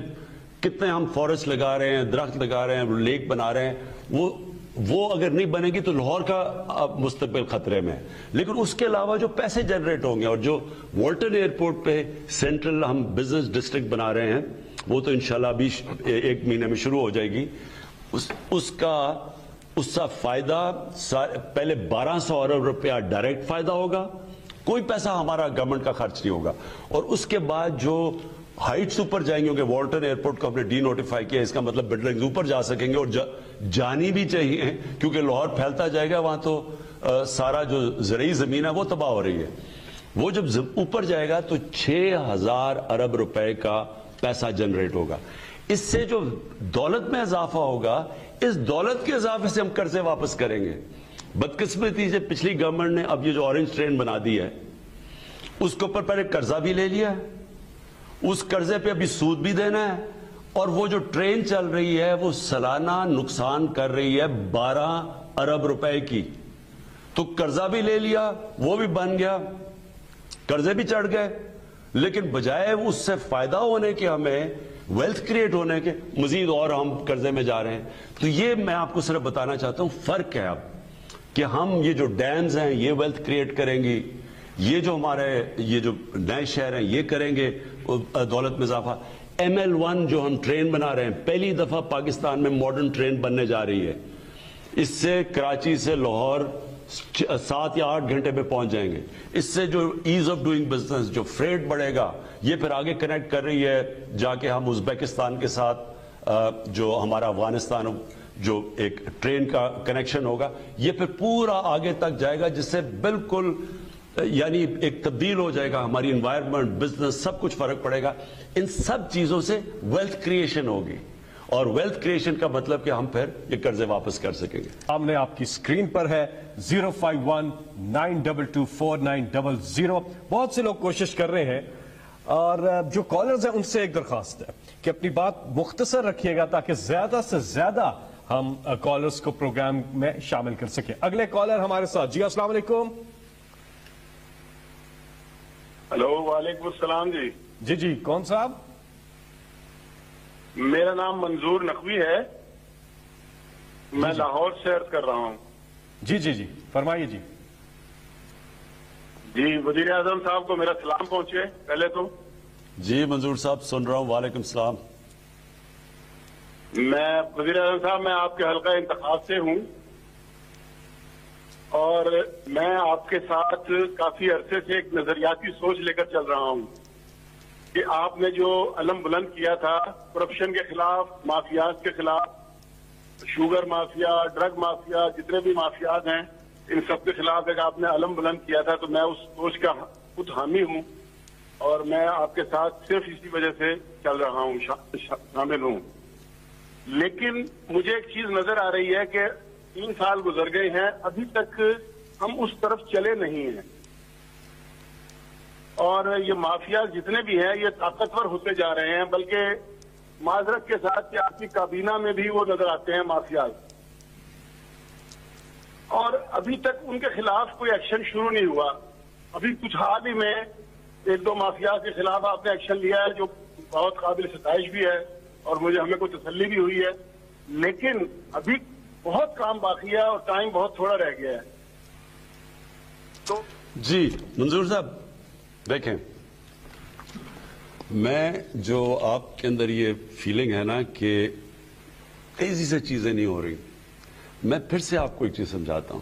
کتنے ہم فارسٹ لگا رہے ہیں، درخت لگا رہے ہیں، لیک بنا رہے ہیں. وہ اگر نہیں بنے گی تو لاہور کا مستقبل خطرے میں ہے. لیکن اس کے علاوہ جو پیسے جنریٹ ہوں گے، اور جو والٹن ایئرپورٹ پہ سینٹرل ہم بزنس ڈسٹرکٹ بنا رہے ہیں، وہ تو انشاءاللہ ابھی 1 مہینے میں شروع ہو جائے گی. اس کا فائدہ پہلے 1200 ارب روپیہ ڈائریکٹ فائدہ ہوگا، کوئی پیسہ ہمارا گورنمنٹ کا خرچ نہیں ہوگا. اور اس کے بعد جو ہائٹس اوپر جائیں گے، والٹن ایئرپورٹ کو ہم نے ڈی نوٹیفائی کیا، اس کا مطلب بلڈنگز اوپر جا سکیں گے، اور جانی بھی چاہیے، کیونکہ لاہور پھیلتا جائے گا، وہاں تو سارا جو زرعی زمین ہے وہ تباہ ہو رہی ہے. وہ جب اوپر جائے گا تو 6,000 ارب روپے کا پیسہ جنریٹ ہوگا. اس سے جو دولت میں اضافہ ہوگا، اس دولت کے اضافے سے ہم قرضے واپس کریں گے. بدقسمتی سے پچھلی گورنمنٹ نے اب یہ جو اورنج ٹرین بنا دی ہے، اس کے اوپر پہلے قرضہ بھی لے لیا ہے، اس قرضے پہ ابھی سود بھی دینا ہے، اور وہ جو ٹرین چل رہی ہے وہ سالانہ نقصان کر رہی ہے 12 ارب روپے کی. تو قرضہ بھی لے لیا، وہ بھی بن گیا، قرضے بھی چڑھ گئے، لیکن بجائے اس سے فائدہ ہونے کے، ہمیں ویلتھ کریٹ ہونے کے، مزید اور ہم قرضے میں جا رہے ہیں. تو یہ میں آپ کو صرف بتانا چاہتا ہوں، فرق ہے اب کہ ہم یہ جو ڈیمز ہیں یہ ویلتھ کریٹ کریں گی، یہ جو ہمارے یہ جو نئے شہر ہیں یہ کریں گے دولت میں اضافہ. ML1 جو ہم ٹرین بنا رہے ہیں، پہلی دفعہ پاکستان میں ماڈرن ٹرین بننے جا رہی ہے. اس سے کراچی سے لاہور 7 یا 8 گھنٹے میں پہنچ جائیں گے. اس سے جو ایز آف ڈوئنگ بزنس، جو فریٹ بڑھے گا، یہ پھر آگے کنیکٹ کر رہی ہے جا کے ہم ازبیکستان کے ساتھ جو ہمارا افغانستان جو ایک ٹرین کا کنیکشن ہوگا، یہ پھر پورا آگے تک جائے گا، جس سے بالکل یعنی ایک تبدیل ہو جائے گا ہماری انوائرمنٹ، بزنس، سب کچھ فرق پڑے گا. ان سب چیزوں سے ویلتھ کریشن ہوگی، اور ویلتھ کریشن کا مطلب کہ ہم پھر یہ قرضے واپس کر سکیں گے. سامنے آپ کی سکرین پر ہے 051-922-4900. بہت سے لوگ کوشش کر رہے ہیں، اور جو کالرز ہیں ان سے ایک درخواست ہے کہ اپنی بات مختصر رکھیے گا تاکہ زیادہ سے زیادہ ہم کالرز کو پروگرام میں شامل کر سکیں. اگلے کالر ہمارے ساتھ. جی السلام علیکم. ہلو، وعلیکم السلام. جی کون صاحب؟ میرا نام منظور نقوی ہے، میں لاہور سے عرض کر رہا ہوں. جی فرمائیے. جی وزیر اعظم صاحب کو میرا سلام پہنچے پہلے تو. جی منظور صاحب سن رہا ہوں. وعلیکم السلام. میں وزیر اعظم صاحب، میں آپ کے حلقہ انتخاب سے ہوں، اور میں آپ کے ساتھ کافی عرصے سے ایک نظریاتی سوچ لے کر چل رہا ہوں کہ آپ نے جو علم بلند کیا تھا کرپشن کے خلاف، مافیات کے خلاف، شوگر مافیا، ڈرگ مافیا، جتنے بھی مافیات ہیں ان سب کے خلاف ایک آپ نے علم بلند کیا تھا. تو میں اس سوچ کا خود حامی ہوں، اور میں آپ کے ساتھ صرف اسی وجہ سے چل رہا ہوں، شامل ہوں. لیکن مجھے ایک چیز نظر آ رہی ہے کہ 3 سال گزر گئے ہیں، ابھی تک ہم اس طرف چلے نہیں ہیں، اور یہ مافیا جتنے بھی ہیں یہ طاقتور ہوتے جا رہے ہیں، بلکہ معذرت کے ساتھ کہ آپ کی کابینہ میں بھی وہ نظر آتے ہیں مافیا، اور ابھی تک ان کے خلاف کوئی ایکشن شروع نہیں ہوا. ابھی کچھ حال ہی میں 1-2 مافیا کے خلاف آپ نے ایکشن لیا ہے جو بہت قابل ستائش بھی ہے، اور ہمیں کوئی تسلی بھی ہوئی ہے. لیکن ابھی بہت کام باقی ہے اور ٹائم بہت تھوڑا رہ گیا ہے. تو جی منظور صاحب دیکھیں، میں جو آپ کے اندر یہ فیلنگ ہے نا کہ تیزی سے چیزیں نہیں ہو رہی، میں پھر سے آپ کو ایک چیز سمجھاتا ہوں.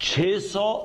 600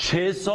600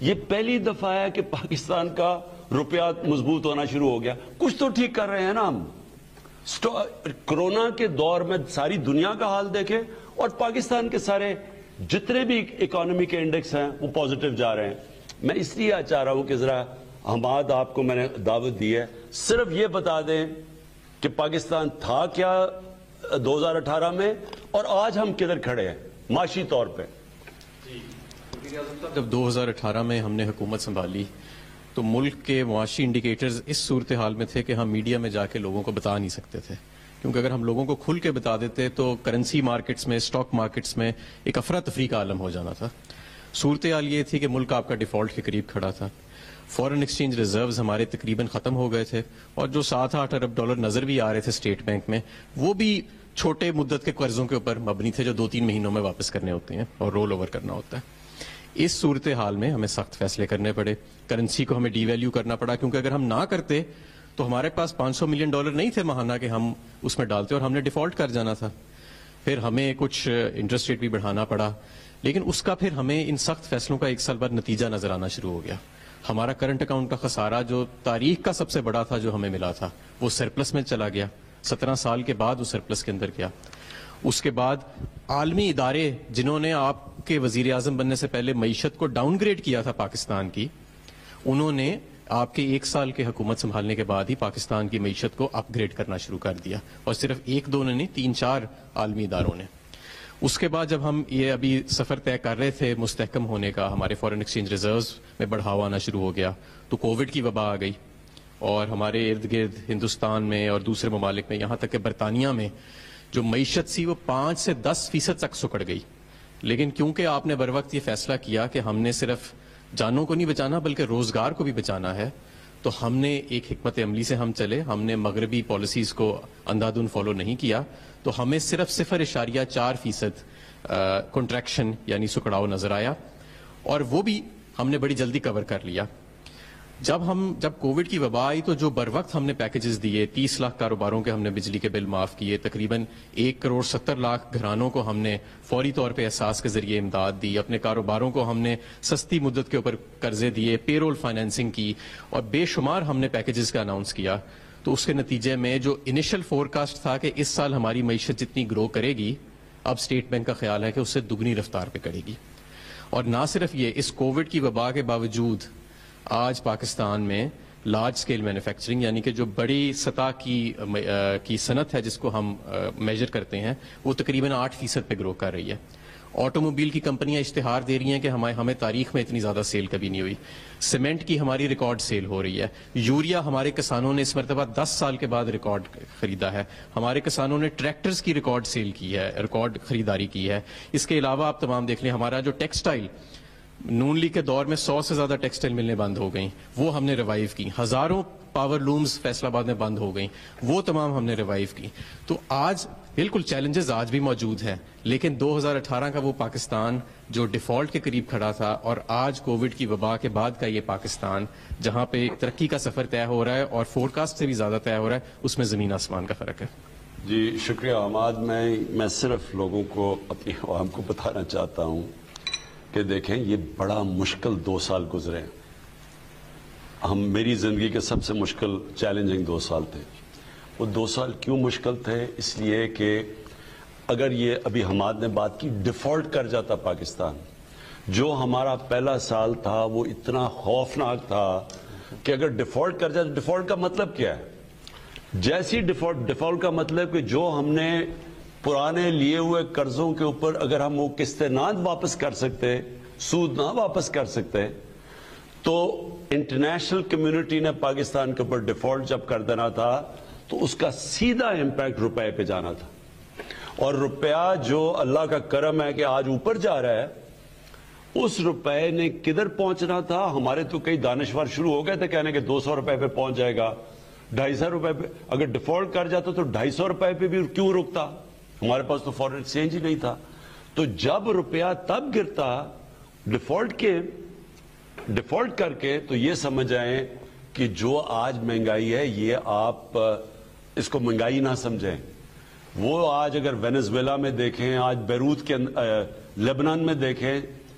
یہ پہلی دفعہ ہے کہ پاکستان کا روپیہ مضبوط ہونا شروع ہو گیا. کچھ تو ٹھیک کر رہے ہیں نا ہم. کورونا کے دور میں ساری دنیا کا حال دیکھیں اور پاکستان کے سارے جتنے بھی اکانومی کے انڈیکس ہیں وہ پازیٹیو جا رہے ہیں. میں اس لیے چاہ رہا ہوں کہ ذرا حماد آپ کو میں نے دعوت دی ہے, صرف یہ بتا دیں کہ پاکستان تھا کیا 2018 میں اور آج ہم کدھر کھڑے ہیں معاشی طور پہ. جب 2018 میں ہم نے حکومت سنبھالی تو ملک کے معاشی انڈیکیٹرز اس صورتحال میں تھے کہ ہم میڈیا میں جا کے لوگوں کو بتا نہیں سکتے تھے, کیونکہ اگر ہم لوگوں کو کھل کے بتا دیتے تو کرنسی مارکیٹس میں, اسٹاک مارکیٹس میں ایک افراتفری کا عالم ہو جانا تھا. صورتحال یہ تھی کہ ملک آپ کا ڈیفالٹ کے قریب کھڑا تھا, فورن ایکسچینج ریزروز ہمارے تقریباً ختم ہو گئے تھے, اور جو 7-8 ارب ڈالر نظر بھی آ رہے تھے اسٹیٹ بینک میں وہ بھی چھوٹے مدت کے قرضوں کے اوپر مبنی تھے جو 2-3 مہینوں میں واپس کرنے ہوتے ہیں اور رول اوور کرنا ہوتا ہے. اس صورتحال میں ہمیں سخت فیصلے کرنے پڑے. کرنسی کو ہمیں ڈی ویلیو کرنا پڑا, کیونکہ اگر ہم نہ کرتے تو ہمارے پاس $500 ملین نہیں تھے ماہانہ کہ ہم اس میں ڈالتے اور ہم نے ڈیفالٹ کر جانا تھا. پھر ہمیں کچھ انٹرسٹ ریٹ بھی بڑھانا پڑا, لیکن اس کا پھر ہمیں ان سخت فیصلوں کا 1 سال بعد نتیجہ نظر آنا شروع ہو گیا. ہمارا کرنٹ اکاؤنٹ کا خسارہ جو تاریخ کا سب سے بڑا تھا جو ہمیں ملا تھا وہ سرپلس میں چلا گیا. 17 سال کے بعد وہ سرپلس کے اندر گیا. اس کے بعد عالمی ادارے جنہوں نے آپ کے وزیر اعظم بننے سے پہلے معیشت کو ڈاؤن گریڈ کیا تھا پاکستان کی, انہوں نے آپ کے 1 سال کے حکومت سنبھالنے کے بعد ہی پاکستان کی معیشت کو اپ گریڈ کرنا شروع کر دیا, اور صرف 1-2 نے نہیں 3-4 عالمی اداروں نے. اس کے بعد جب ہم یہ ابھی سفر طے کر رہے تھے مستحکم ہونے کا, ہمارے فورن ایکسچینج ریزروز میں بڑھاوا آنا شروع ہو گیا تو کووڈ کی وبا آ گئی, اور ہمارے ارد گرد ہندوستان میں اور دوسرے ممالک میں, یہاں تک کہ برطانیہ میں جو معیشت سی وہ 5 سے 10% تک سکڑ گئی. لیکن کیونکہ آپ نے بر وقت یہ فیصلہ کیا کہ ہم نے صرف جانوں کو نہیں بچانا بلکہ روزگار کو بھی بچانا ہے, تو ہم نے ایک حکمت عملی سے ہم چلے. ہم نے مغربی پالیسیز کو اندھادھند فالو نہیں کیا, تو ہمیں صرف 0.4% کنٹریکشن یعنی سکڑاؤ نظر آیا, اور وہ بھی ہم نے بڑی جلدی کور کر لیا. جب کووڈ کی وبا آئی تو جو بر وقت ہم نے پیکیجز دیے, 30 لاکھ کاروباروں کے ہم نے بجلی کے بل معاف کیے, تقریباً 1.70 کروڑ گھرانوں کو ہم نے فوری طور پہ احساس کے ذریعے امداد دی, اپنے کاروباروں کو ہم نے سستی مدت کے اوپر قرضے دیے, پے رول فائنینسنگ کی, اور بے شمار ہم نے پیکیجز کا اناؤنس کیا. تو اس کے نتیجے میں جو انیشل فورکاسٹ تھا کہ اس سال ہماری معیشت جتنی گرو کرے گی, اب اسٹیٹ بینک کا خیال ہے کہ اس سے دگنی رفتار پہ کرے گی. اور نہ صرف یہ, اس کووڈ کی وبا کے باوجود آج پاکستان میں لارج سکیل مینوفیکچرنگ یعنی کہ جو بڑی سطح کی صنعت ہے جس کو ہم میجر کرتے ہیں, وہ تقریباً 8% پہ گرو کر رہی ہے. آٹو موبائل کی کمپنیاں اشتہار دے رہی ہیں کہ ہمیں تاریخ میں اتنی زیادہ سیل کبھی نہیں ہوئی. سیمنٹ کی ہماری ریکارڈ سیل ہو رہی ہے. یوریا ہمارے کسانوں نے اس مرتبہ 10 سال کے بعد ریکارڈ خریدا ہے. ہمارے کسانوں نے ٹریکٹرز کی ریکارڈ سیل کی ہے, ریکارڈ خریداری کی ہے. اس کے علاوہ آپ تمام دیکھ لیں, ہمارا جو ٹیکسٹائل, نون لیگ کے دور میں 100 سے زیادہ ٹیکسٹائل ملیں بند ہو گئیں, وہ ہم نے ریوائیو کی. ہزاروں پاور لومز فیصل آباد میں بند ہو گئیں, وہ تمام ہم نے ریوائیو کی. تو آج بالکل چیلنجز آج بھی موجود ہیں, لیکن 2018 کا وہ پاکستان جو ڈیفالٹ کے قریب کھڑا تھا, اور آج کووڈ کی وبا کے بعد کا یہ پاکستان جہاں پہ ترقی کا سفر طے ہو رہا ہے اور فور کاسٹ سے بھی زیادہ طے ہو رہا ہے, اس میں زمین آسمان کا فرق ہے. جی شکریہ حماد. میں صرف لوگوں کو, اپنی عوام کو بتانا چاہتا ہوں کہ دیکھیں یہ بڑا مشکل 2 سال گزرے. میری زندگی کے سب سے مشکل چیلنجنگ 2 سال تھے. وہ 2 سال کیوں مشکل تھے؟ اس لیے کہ اگر یہ ابھی حماد نے بات کی, ڈیفالٹ کر جاتا پاکستان, جو ہمارا پہلا سال تھا وہ اتنا خوفناک تھا کہ اگر ڈیفالٹ کر جاتا. ڈیفالٹ کا مطلب کیا ہے؟ جیسی ڈیفالٹ کا مطلب کہ جو ہم نے پرانے لیے ہوئے قرضوں کے اوپر اگر ہم وہ قسطیں نہ واپس کر سکتے, سود نہ واپس کر سکتے, تو انٹرنیشنل کمیونٹی نے پاکستان کے اوپر ڈیفالٹ جب کر دینا تھا تو اس کا سیدھا امپیکٹ روپے پہ جانا تھا. اور روپیہ جو اللہ کا کرم ہے کہ آج اوپر جا رہا ہے, اس روپے نے کدھر پہنچنا تھا. ہمارے تو کئی دانشور شروع ہو گئے تھے کہنے کہ 200 روپے پہ پہنچ جائے گا, 250 روپے پہ. اگر ڈیفالٹ کر جاتا تو 250 روپے پہ بھی کیوں رکتا؟ ہمارے پاس تو فورن ایکسچینج ہی نہیں تھا. تو جب روپیہ تب گرتا ڈیفالٹ کر کے, تو یہ سمجھ آئیں کہ جو آج مہنگائی ہے یہ آپ اس کو مہنگائی نہ سمجھیں. وہ آج اگر وینزویلا میں دیکھیں, آج بیروت کے لبنان میں دیکھیں,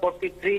43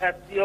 SCO,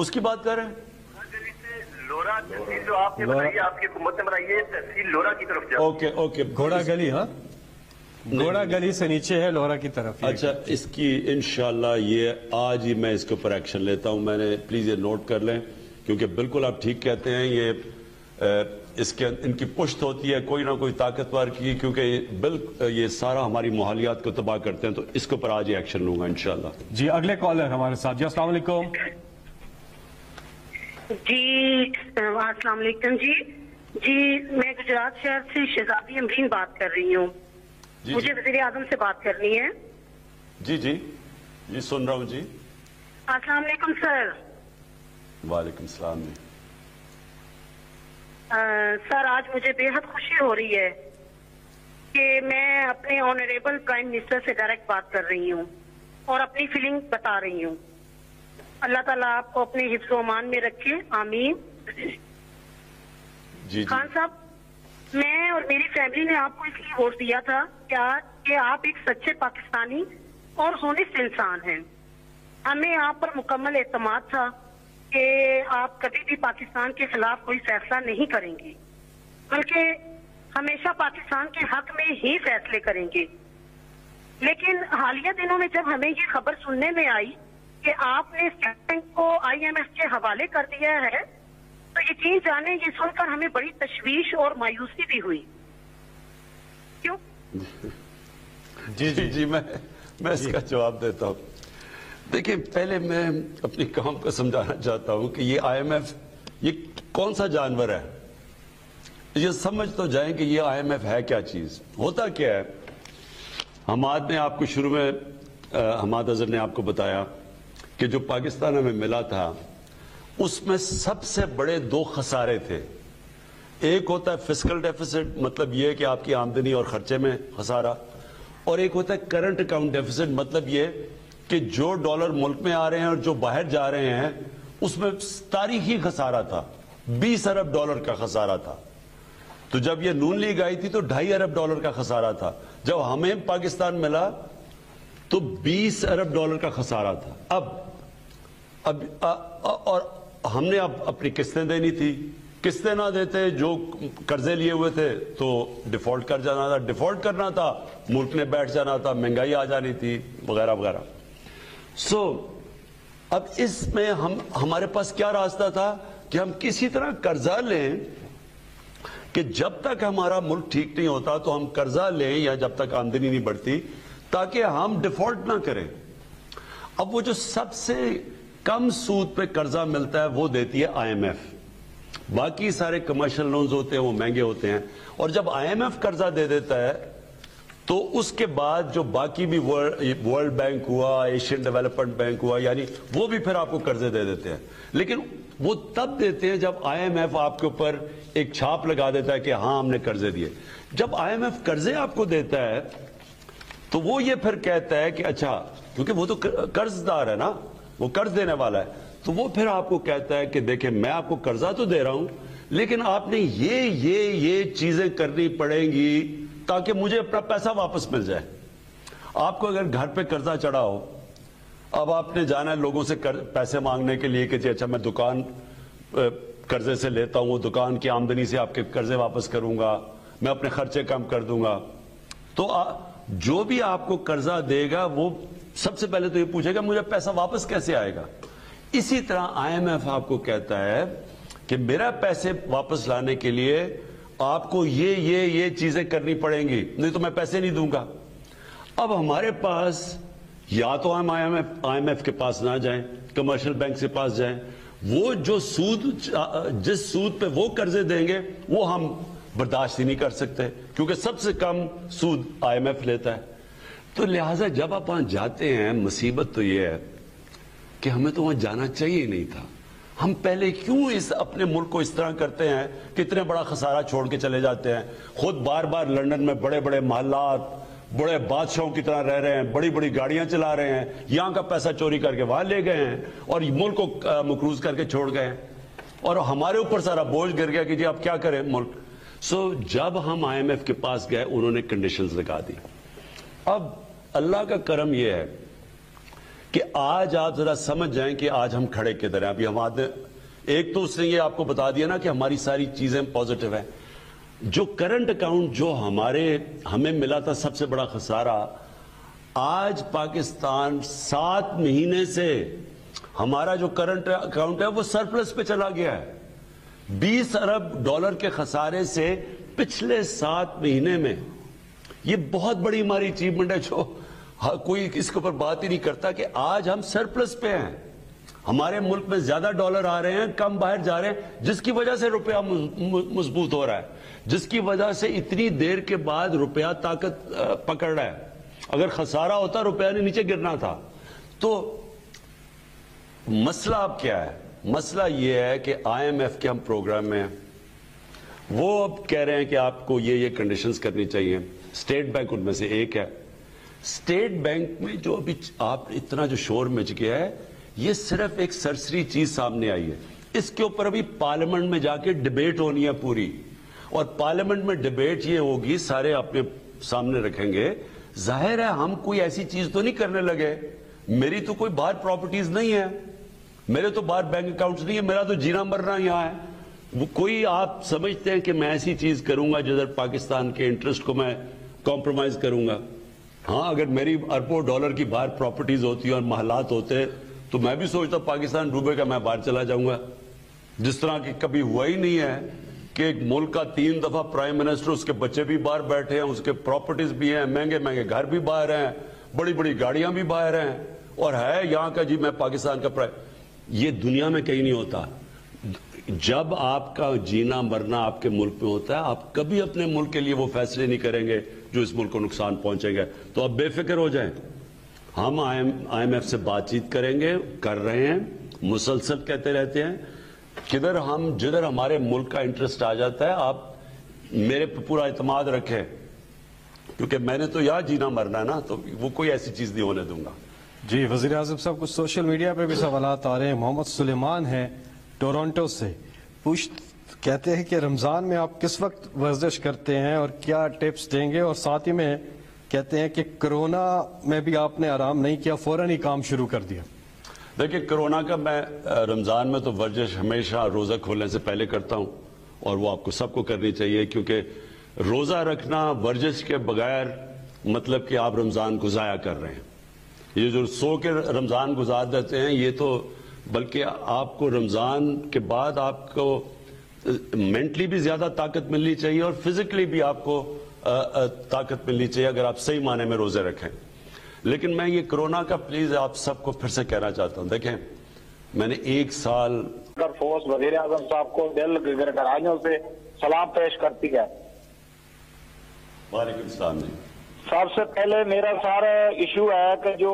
اس کی بات کر رہے ہیں. لورا تحصیل جو آپ نے بنائی، آپ کی حکومت نے بنائی ہے، تحصیل لورا کی طرف جاؤ. اوکے گھوڑا گلی. ہاں گھوڑا گلی سے نیچے ہے لورا کی طرف. اچھا، اس کی انشاءاللہ یہ آج ہی میں اس کے اوپر ایکشن لیتا ہوں. میں نے پلیز یہ نوٹ کر لیں، کیونکہ بالکل آپ ٹھیک کہتے ہیں. یہ اس کے ان کی پشت ہوتی ہے کوئی نہ کوئی طاقتور کی، کیونکہ یہ سارا ہماری ماحولیات کو تباہ کرتے ہیں. تو اس کے اوپر آج ہی ایکشن لوں گا انشاءاللہ. جی اگلے کالر ہمارے ساتھ. جی السلام علیکم. جی السلام علیکم. جی میں گجرات شہر سے شہزادی امرین بات کر رہی ہوں. مجھے وزیر اعظم سے بات کرنی ہے. جی سن رہا ہوں. جی السلام علیکم سر. وعلیکم السلام. جی سر آج مجھے بے حد خوشی ہو رہی ہے کہ میں اپنے آنریبل پرائم منسٹر سے ڈائریکٹ بات کر رہی ہوں اور اپنی فیلنگ بتا رہی ہوں. اللہ تعالیٰ آپ کو اپنے حفظ و امان میں رکھے، آمین. جی خان صاحب، میں اور میری فیملی نے آپ کو اس لیے ووٹ دیا تھا کہ آپ ایک سچے پاکستانی اور ہونسٹ انسان ہیں. ہمیں آپ پر مکمل اعتماد تھا کہ آپ کبھی بھی پاکستان کے خلاف کوئی فیصلہ نہیں کریں گے، بلکہ ہمیشہ پاکستان کے حق میں ہی فیصلے کریں گے. لیکن حالیہ دنوں میں جب ہمیں یہ خبر سننے میں آئی کہ آپ نے اسٹیٹ بینک کو IMF کے حوالے کر دیا ہے، تو یقین جانے یہ سن کر ہمیں بڑی تشویش اور مایوسی بھی ہوئی. کیوں؟ جی میں اس کا جواب دیتا ہوں. دیکھیں، پہلے میں اپنی قوم کو سمجھانا چاہتا ہوں کہ یہ IMF یہ کون سا جانور ہے. یہ سمجھ تو جائیں کہ یہ IMF ہے کیا چیز، ہوتا کیا ہے. حماد نے آپ کو شروع میں حماد اظہر نے آپ کو بتایا کہ جو پاکستان ہمیں ملا تھا اس میں سب سے بڑے 2 خسارے تھے. ایک ہوتا ہے فسکل ڈیفیسٹ، مطلب یہ کہ آپ کی آمدنی اور خرچے میں خسارہ، اور ایک ہوتا ہے کرنٹ اکاؤنٹ ڈیفیسٹ، مطلب یہ کہ جو ڈالر ملک میں آ رہے ہیں اور جو باہر جا رہے ہیں اس میں تاریخی خسارہ تھا. 20 ارب ڈالر کا خسارہ تھا. تو جب یہ نون لیگ آئی تھی تو 2.5 ارب ڈالر کا خسارہ تھا. جب ہمیں پاکستان ملا تو 20 ارب ڈالر کا خسارہ تھا. اب اور ہم نے اب اپنی قسطیں دینی تھی. قسطیں نہ دیتے، جو قرضے لیے ہوئے تھے تو ڈیفالٹ کر جانا تھا. ڈیفالٹ کرنا تھا، ملک نے بیٹھ جانا تھا، مہنگائی آ جانی تھی، وغیرہ وغیرہ. اب اس میں ہمارے پاس کیا راستہ تھا کہ ہم کسی طرح قرضہ لیں کہ جب تک ہمارا ملک ٹھیک نہیں ہوتا تو ہم قرضہ لیں، یا جب تک آمدنی نہیں بڑھتی، تاکہ ہم ڈیفالٹ نہ کریں. اب وہ جو سب سے کم سود پہ قرضہ ملتا ہے وہ دیتی ہے IMF. باقی سارے کمرشل لونز ہوتے ہیں وہ مہنگے ہوتے ہیں. اور جب IMF قرضہ دے دیتا ہے تو اس کے بعد جو باقی بھی ورلڈ بینک ہوا، ایشین ڈیولپمنٹ بینک ہوا، یعنی وہ بھی پھر آپ کو قرضے دے دیتے ہیں. لیکن وہ تب دیتے ہیں جب IMF آپ کے اوپر ایک چھاپ لگا دیتا ہے کہ ہاں ہم نے قرضے دیے. جب IMF قرضے آپ کو دیتا ہے تو وہ یہ پھر کہتا ہے کہ اچھا، کیونکہ وہ تو قرض دار ہے نا، وہ قرض دینے والا ہے، تو وہ پھر آپ کو کہتا ہے کہ دیکھیں میں آپ کو قرضہ تو دے رہا ہوں لیکن آپ نے یہ چیزیں کرنی پڑیں گی تاکہ مجھے اپنا پیسہ واپس مل جائے. آپ کو اگر گھر پہ قرضہ چڑھا ہو، اب آپ نے جانا ہے لوگوں سے پیسے مانگنے کے لیے کہ جی اچھا میں دکان قرضے سے لیتا ہوں، وہ دکان کی آمدنی سے آپ کے قرضے واپس کروں گا، میں اپنے خرچے کم کر دوں گا. تو جو بھی آپ کو قرضہ دے گا وہ سب سے پہلے تو یہ پوچھے گا مجھے پیسہ واپس کیسے آئے گا. اسی طرح IMF آپ کو کہتا ہے کہ میرا پیسے واپس لانے کے لیے آپ کو یہ چیزیں کرنی پڑیں گی، نہیں تو میں پیسے نہیں دوں گا. اب ہمارے پاس یا تو ہم IMF کے پاس نہ جائیں، کمرشل بینک کے پاس جائیں، وہ جو جس سود پہ وہ قرضے دیں گے وہ ہم برداشت ہی نہیں کر سکتے کیونکہ سب سے کم سود IMF لیتا ہے. تو لہٰذا جب آپ وہاں جاتے ہیں، مصیبت تو یہ ہے کہ ہمیں تو وہاں جانا چاہیے نہیں تھا. ہم پہلے کیوں اپنے ملک کو اس طرح کرتے ہیں کہ اتنے بڑا خسارہ چھوڑ کے چلے جاتے ہیں. خود بار بار لندن میں بڑے بڑے محلات، بڑے بادشاہوں کی طرح رہ رہے ہیں، بڑی بڑی گاڑیاں چلا رہے ہیں، یہاں کا پیسہ چوری کر کے وہاں لے گئے ہیں اور ملک کو مقروض کر کے چھوڑ گئے ہیں اور ہمارے اوپر سارا بوجھ گر گیا کہ جی اب کیا کریں ملک. جب ہم IMF کے پاس گئے انہوں نے کنڈیشنز لگا دی. اب اللہ کا کرم یہ ہے کہ کہ آج آپ ذرا سمجھ جائیں کہ آج ہم کھڑے کدھر ہیں. ابھی ہمارے ایک تو اس نے یہ آپ کو بتا دیا نا کہ ہماری ساری چیزیں پازیٹو ہیں. جو کرنٹ اکاؤنٹ جو ہمیں ملا تھا سب سے بڑا خسارہ, آج پاکستان 7 مہینے سے ہمارا جو کرنٹ اکاؤنٹ ہے وہ سرپلس پہ چلا گیا ہے. 20 ارب ڈالر کے خسارے سے پچھلے 7 مہینے میں. یہ بہت بڑی ہماری اچیومنٹ ہے جو کوئی اس کے اوپر بات ہی نہیں کرتا کہ آج ہم سرپلس پہ ہیں. ہمارے ملک میں زیادہ ڈالر آ رہے ہیں, کم باہر جا رہے ہیں, جس کی وجہ سے روپیہ مضبوط ہو رہا ہے, جس کی وجہ سے اتنی دیر کے بعد روپیہ طاقت پکڑ رہا ہے. اگر خسارہ ہوتا روپیہ نے نیچے گرنا تھا. تو مسئلہ اب کیا ہے؟ مسئلہ یہ ہے کہ IMF کے ہم پروگرام میں ہیں, وہ اب کہہ رہے ہیں کہ آپ کو یہ کنڈیشنز کرنی چاہیے. اسٹیٹ بینک ان میں سے ایک ہے. اسٹیٹ بینک میں جو ابھی آپ اتنا جو شور مچ گیا ہے, یہ صرف ایک سرسری چیز سامنے آئی ہے. اس کے اوپر ابھی پارلیمنٹ میں جا کے ڈیبیٹ ہونی ہے پوری, اور پارلیمنٹ میں ڈیبیٹ یہ ہوگی, سارے اپنے سامنے رکھیں گے. ظاہر ہے ہم کوئی ایسی چیز تو نہیں کرنے لگے. میری تو کوئی باہر پراپرٹیز نہیں ہے, میرے تو باہر بینک اکاؤنٹس نہیں ہے, میرا تو جینا مرنا یہاں ہے. وہ کوئی آپ سمجھتے ہیں کہ میں ایسی چیز کروں گا جدھر پاکستان کے انٹرسٹ کو میں کمپرومائز کروں گا؟ ہاں, اگر میری اربوں ڈالر کی باہر پراپرٹیز ہوتی اور محلات ہوتے تو میں بھی سوچتا پاکستان ڈوبے گا, میں باہر چلا جاؤں گا. جس طرح کہ کبھی ہوا ہی نہیں ہے کہ ایک ملک کا 3 دفعہ پرائم منسٹر, اس کے بچے بھی باہر بیٹھے ہیں, اس کے پراپرٹیز بھی ہیں, مہنگے مہنگے گھر بھی باہر ہیں, بڑی بڑی گاڑیاں بھی باہر ہیں, اور ہے یہاں کا جی میں پاکستان کا یہ دنیا میں کہیں نہیں ہوتا. جب آپ کا جینا مرنا آپ کے ملک میں ہوتا ہے, آپ کبھی اپنے ملک کے لیے وہ فیصلے نہیں کریں گے جو اس ملک کو نقصان پہنچیں گے. تو آپ بے فکر ہو جائیں. ہم IMF سے بات چیت کریں گے, کر رہے ہیں, مسلسل کہتے رہتے ہیں. جدھر ہمارے ملک کا انٹرسٹ آ جاتا ہے, آپ میرے پہ پورا اعتماد رکھیں, کیونکہ میں نے تو یہاں جینا مرنا ہے نا, تو وہ کوئی ایسی چیز نہیں ہونے دوں گا. جی وزیر اعظم صاحب, کچھ سوشل میڈیا پہ بھی سوالات آ رہے ہیں. محمد سلیمان ہیں ٹورنٹو سے, کہتے ہیں کہ رمضان میں آپ کس وقت ورزش کرتے ہیں اور کیا ٹپس دیں گے, اور ساتھ ہی میں کہتے ہیں کہ کرونا میں بھی آپ نے آرام نہیں کیا, فوراً ہی کام شروع کر دیا. دیکھیں, کرونا کا میں رمضان میں تو ورزش ہمیشہ روزہ کھولنے سے پہلے کرتا ہوں, اور وہ آپ کو سب کو کرنی چاہیے, کیونکہ روزہ رکھنا ورزش کے بغیر مطلب کہ آپ رمضان کو ضائع کر رہے ہیں. یہ جو سو کے رمضان گزار دیتے ہیں, یہ تو بلکہ آپ کو رمضان کے بعد آپ کو مینٹلی بھی زیادہ طاقت ملنی چاہیے, اور فزیکلی بھی آپ کو طاقت ملنی چاہیے اگر آپ صحیح معنی میں روزے رکھیں. لیکن میں یہ کرونا کا پلیز آپ سب کو پھر سے کہنا چاہتا ہوں. دیکھیں, میں نے 1 سال فورس وزیر اعظم صاحب کو دل گہرائیوں سے سلام پیش کرتی ہے. وعلیکم السلام. جی, سب سے پہلے میرا سارا ایشو ہے کہ جو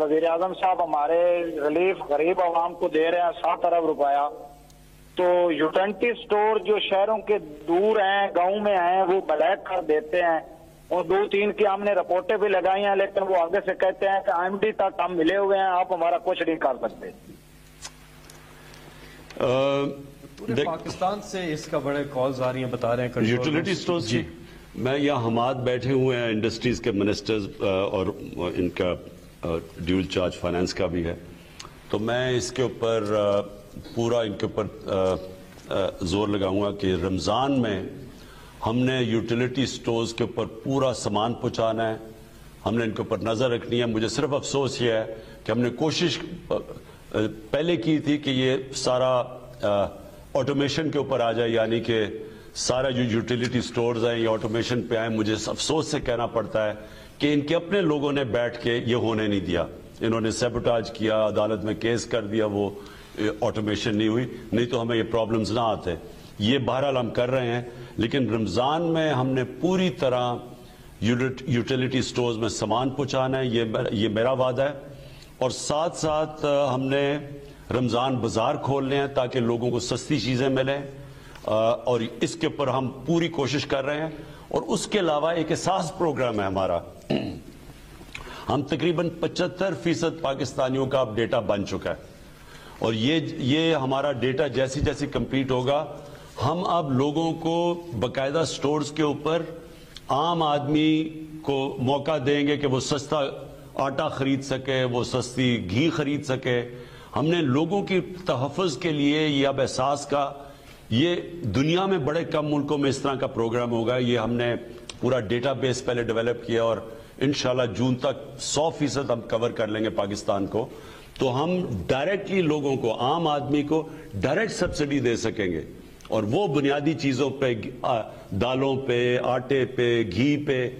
وزیر اعظم صاحب ہمارے ریلیف غریب عوام کو دے رہے ہیں 7 ارب روپیہ, تو یوٹیلیٹی سٹور جو شہروں کے دور ہیں, گاؤں میں ہیں, وہ بلیک کر دیتے ہیں. اور 2-3 کی ہم نے رپورٹیں بھی لگائی ہیں, لیکن وہ آگے سے کہتے ہیں کہ IMD تک ہم ملے ہوئے ہیں, آپ ہمارا کچھ نہیں کر سکتے. پورے پاکستان سے اس کا بڑے کالز آ رہی ہیں, بتا رہے ہیں یوٹیلیٹی سٹورز. جی, میں یہاں حماد بیٹھے ہوئے ہیں, انڈسٹریز کے منسٹرز, اور ان کا ڈیول چارج فائنانس کا بھی ہے, تو میں اس کے اوپر پورا ان کے اوپر زور لگاؤں گا کہ رمضان میں ہم نے یوٹیلیٹی سٹورز کے اوپر پورا سامان پہنچانا ہے, ہم نے ان کے اوپر نظر رکھنی ہے. مجھے صرف افسوس یہ ہے کہ ہم نے کوشش پہلے کی تھی کہ یہ سارا آٹومیشن کے اوپر آ جائے, یعنی کہ سارا جو یوٹیلیٹی سٹورز ہیں یہ آٹومیشن پہ آئیں. مجھے افسوس سے کہنا پڑتا ہے کہ ان کے اپنے لوگوں نے بیٹھ کے یہ ہونے نہیں دیا, انہوں نے سیبوٹاج کیا, عدالت میں کیس کر دیا, وہ آٹومیشن نہیں ہوئی, نہیں تو ہمیں یہ پرابلمز نہ آتے. یہ بہرحال ہم کر رہے ہیں, لیکن رمضان میں ہم نے پوری طرح یوٹیلیٹی سٹورز میں سامان پہنچانا ہے, یہ میرا وعدہ ہے. اور ساتھ ساتھ ہم نے رمضان بازار کھولنے ہیں تاکہ لوگوں کو سستی چیزیں ملیں, اور اس کے اوپر ہم پوری کوشش کر رہے ہیں. اور اس کے علاوہ ایک احساس پروگرام ہے ہمارا, ہم تقریباً 75% پاکستانیوں کا اب ڈیٹا بن چکا ہے, اور یہ ہمارا ڈیٹا جیسی جیسی کمپلیٹ ہوگا, ہم اب لوگوں کو باقاعدہ سٹورز کے اوپر عام آدمی کو موقع دیں گے کہ وہ سستا آٹا خرید سکے، وہ سستی گھی خرید سکے. ہم نے لوگوں کی تحفظ کے لیے یہ اب احساس کا، یہ دنیا میں بڑے کم ملکوں میں اس طرح کا پروگرام ہوگا. یہ ہم نے پورا ڈیٹا بیس پہلے ڈیولپ کیا اور انشاءاللہ جون تک 100% ہم کور کر لیں گے پاکستان کو. تو ہم ڈائریکٹلی لوگوں کو، عام آدمی کو ڈائریکٹ سبسڈی دے سکیں گے، اور وہ بنیادی چیزوں پہ، دالوں پہ، آٹے پہ، گھی پہ،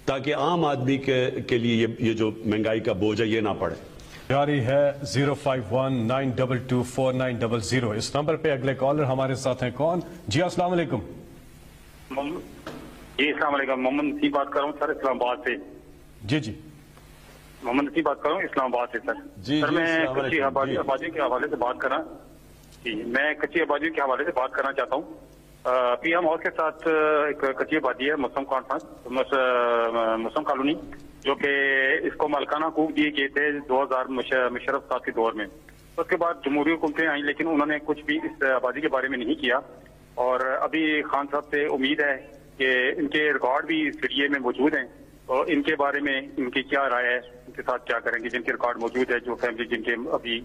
تاکہ عام آدمی کے لیے یہ جو مہنگائی کا بوجھ ہے یہ نہ پڑے. جاری ہے 05192249000 اس نمبر پہ. اگلے کالر ہمارے ساتھ ہیں. کون؟ جی السلام علیکم. جی السلام علیکم. محمد نصیب بات کر رہا ہوں سر، اسلام آباد سے. جی محمد نصیب بات کر رہا ہوں اسلام آباد سے. سر میں کچی آبادی کے حوالے سے بات کر رہا ہوں. جی میں کچی آبادی کے حوالے سے بات کرنا چاہتا ہوں. پی ایم ہاؤس کے ساتھ ایک کچی آبادی ہے مسلم کانفرنس، مسلم کالونی، جو کہ اس کو مالکانہ حقوق دیے گئے تھے 2000 مشرف صاحب کے دور میں. اس کے بعد جمہوری حکومتیں آئیں لیکن انہوں نے کچھ بھی اس آبادی کے بارے میں نہیں کیا. اور ابھی خان صاحب سے امید ہے کہ ان کے ریکارڈ بھی سی ڈی اے میں موجود ہیں، اور ان کے بارے میں ان کی کیا رائے ہے، ان کے ساتھ کیا کریں گے جن کے ریکارڈ موجود ہے، جو فیملی جن کے ابھی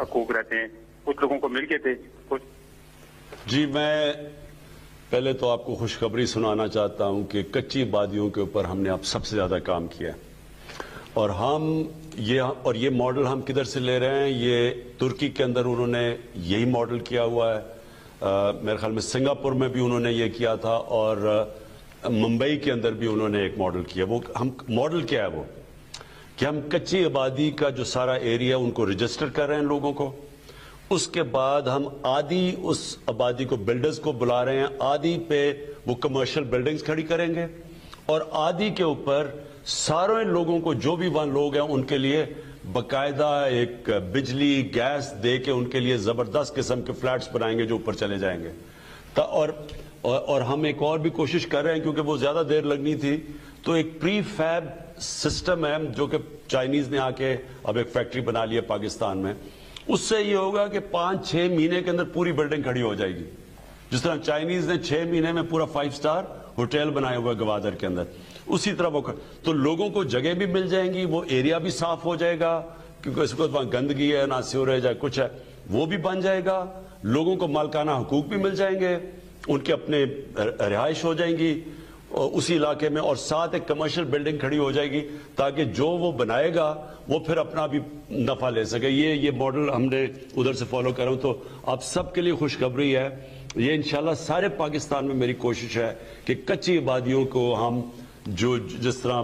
حقوق رہتے ہیں. کچھ لوگوں کو مل گئے تھے کچھ. جی میں پہلے تو آپ کو خوشخبری سنانا چاہتا ہوں کہ کچی آبادیوں کے اوپر ہم نے اب سب سے زیادہ کام کیا ہے، اور یہ ماڈل ہم کدھر سے لے رہے ہیں؟ یہ ترکی کے اندر انہوں نے یہی ماڈل کیا ہوا ہے. میرے خیال میں سنگاپور میں بھی انہوں نے یہ کیا تھا، اور ممبئی کے اندر بھی انہوں نے ایک ماڈل کیا. وہ ماڈل کیا ہے؟ وہ کہ ہم کچی آبادی کا جو سارا ایریا ان کو رجسٹر کر رہے ہیں لوگوں کو. اس کے بعد ہم آدھی اس آبادی کو بلڈرز کو بلا رہے ہیں، آدھی پہ وہ کمرشل بلڈنگز کھڑی کریں گے، اور آدھی کے اوپر سارے لوگوں کو، جو بھی وہاں لوگ ہیں ان کے لیے باقاعدہ ایک بجلی گیس دے کے ان کے لیے زبردست قسم کے فلیٹس بنائیں گے جو اوپر چلے جائیں گے. اور ہم ایک اور بھی کوشش کر رہے ہیں، کیونکہ وہ زیادہ دیر لگنی تھی، تو ایک پری فیب سسٹم ہے جو کہ چائنیز نے آ کے اب ایک فیکٹری بنا لی ہے پاکستان میں. اس سے یہ ہوگا کہ 5-6 مہینے کے اندر پوری بلڈنگ کھڑی ہو جائے گی. جس طرح چائنیز نے 6 مہینے میں پورا 5 سٹار ہوٹل بنائے ہوئے گوادر کے اندر، اسی طرح وہ تو لوگوں کو جگہ بھی مل جائیں گی، وہ ایریا بھی صاف ہو جائے گا، کیونکہ اس کو وہاں گندگی ہے، نہ سیوریج ہے، کچھ ہے، وہ بھی بن جائے گا. لوگوں کو مالکانہ حقوق بھی مل جائیں گے، ان کے اپنے رہائش ہو جائیں گی اسی علاقے میں، اور ساتھ ایک کمرشل بلڈنگ کھڑی ہو جائے گی تاکہ جو وہ بنائے گا وہ پھر اپنا بھی نفع لے سکے. یہ ماڈل ہم نے ادھر سے فالو کر رہا ہوں. تو آپ سب کے لیے خوشخبری ہے، یہ انشاءاللہ سارے پاکستان میں میری کوشش ہے کہ کچی آبادیوں کو ہم جو جس طرح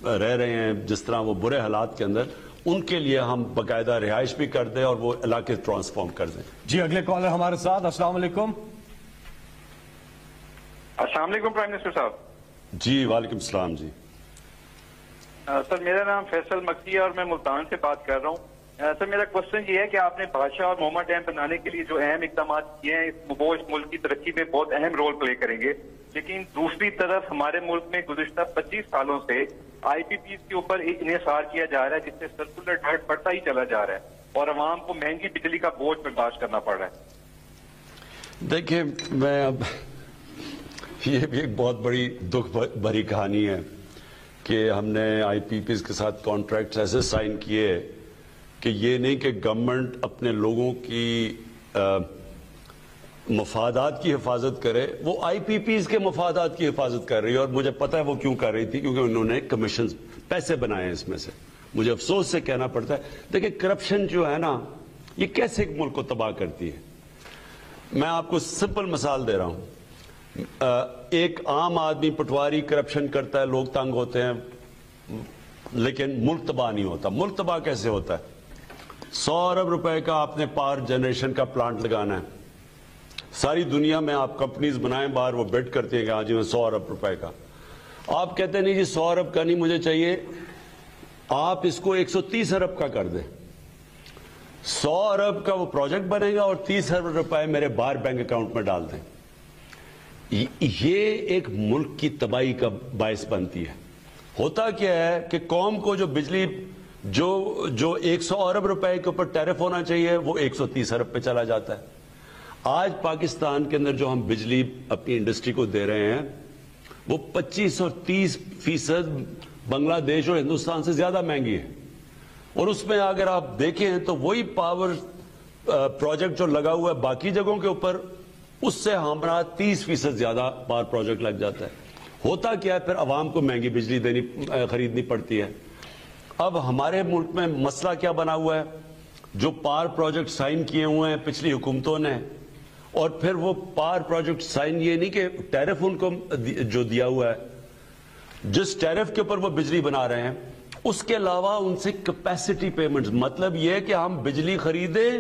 رہ رہے ہیں، جس طرح وہ برے حالات کے اندر، ان کے لیے ہم باقاعدہ رہائش بھی کر دیں اور وہ علاقے ٹرانسفارم کر دیں. جی اگلے کالر ہمارے ساتھ. السلام علیکم. السلام علیکم پرائم منسٹر صاحب. جی وعلیکم السلام. جی سر میرا نام فیصل مکی ہے اور میں ملتان سے بات کر رہا ہوں. سر میرا کوشچن یہ ہے کہ آپ نے بادشاہ اور موما ڈیم بنانے کے لیے جو اہم اقدامات کیے ہیں وہ اس ملک کی ترقی میں بہت اہم رول پلے کریں گے، لیکن دوسری طرف ہمارے ملک میں گزشتہ 25 سالوں سے آئی پی پیز کے اوپر انحصار کیا جا رہا ہے، جس سے سرکولر ڈیٹ بڑھتا ہی چلا جا رہا ہے اور عوام کو مہنگی بجلی کا بوجھ برداشت کرنا پڑ رہا ہے. دیکھیں، میں اب یہ بھی ایک بہت بڑی دکھ بھری کہانی ہے کہ ہم نے آئی پی پیز کے ساتھ کانٹریکٹس ایسے سائن کیے کہ یہ نہیں کہ گورنمنٹ اپنے لوگوں کی مفادات کی حفاظت کرے، وہ آئی پی پیز کے مفادات کی حفاظت کر رہی ہے. اور مجھے پتا ہے وہ کیوں کر رہی تھی، کیونکہ انہوں نے کمیشن پیسے بنائے ہیں اس میں سے. مجھے افسوس سے کہنا پڑتا ہے. دیکھیں کرپشن جو ہے نا، یہ کیسے ایک ملک کو تباہ کرتی ہے. میں آپ کو سمپل مثال دے رہا ہوں. ایک عام آدمی پٹواری کرپشن کرتا ہے، لوگ تنگ ہوتے ہیں، لیکن ملک تباہ نہیں ہوتا. ملک تباہ کیسے ہوتا ہے؟ 100 ارب روپے کا آپ نے پاور جنریشن کا پلانٹ لگانا ہے. ساری دنیا میں آپ کمپنیز بنائیں باہر، وہ بیڈ کرتی ہیں کہ ہاں جی میں 100 ارب روپے کا. آپ کہتے ہیں نہیں جی 100 ارب کا نہیں مجھے چاہیے، آپ اس کو 130 ارب کا کر دیں. 100 ارب کا وہ پروجیکٹ بنے گا اور 30 ارب روپے میرے باہر بینک اکاؤنٹ میں ڈال دیں. یہ ایک ملک کی تباہی کا باعث بنتی ہے. ہوتا کیا ہے کہ قوم کو جو بجلی جو 100 ارب روپے کے اوپر ٹیرف ہونا چاہیے وہ 130 ارب پہ چلا جاتا ہے. آج پاکستان کے اندر جو ہم بجلی اپنی انڈسٹری کو دے رہے ہیں وہ 25 اور 30% بنگلہ دیش اور ہندوستان سے زیادہ مہنگی ہے. اور اس میں اگر آپ دیکھیں تو وہی پاور پروجیکٹ جو لگا ہوا ہے باقی جگہوں کے اوپر, اس سے ہمارا 30% زیادہ پاور پروجیکٹ لگ جاتا ہے. ہوتا کیا ہے پھر عوام کو مہنگی بجلی خریدنی پڑتی ہے. اب ہمارے ملک میں مسئلہ کیا بنا ہوا ہے, جو پاور پروجیکٹ سائن کیے ہوئے ہیں پچھلی حکومتوں نے, اور پھر وہ پاور پروجیکٹ سائن یہ نہیں کہ ٹیرف ان کو جو دیا ہوا ہے, جس ٹیرف کے اوپر وہ بجلی بنا رہے ہیں, اس کے علاوہ ان سے کیپیسٹی پیمنٹ, مطلب یہ کہ ہم بجلی خریدیں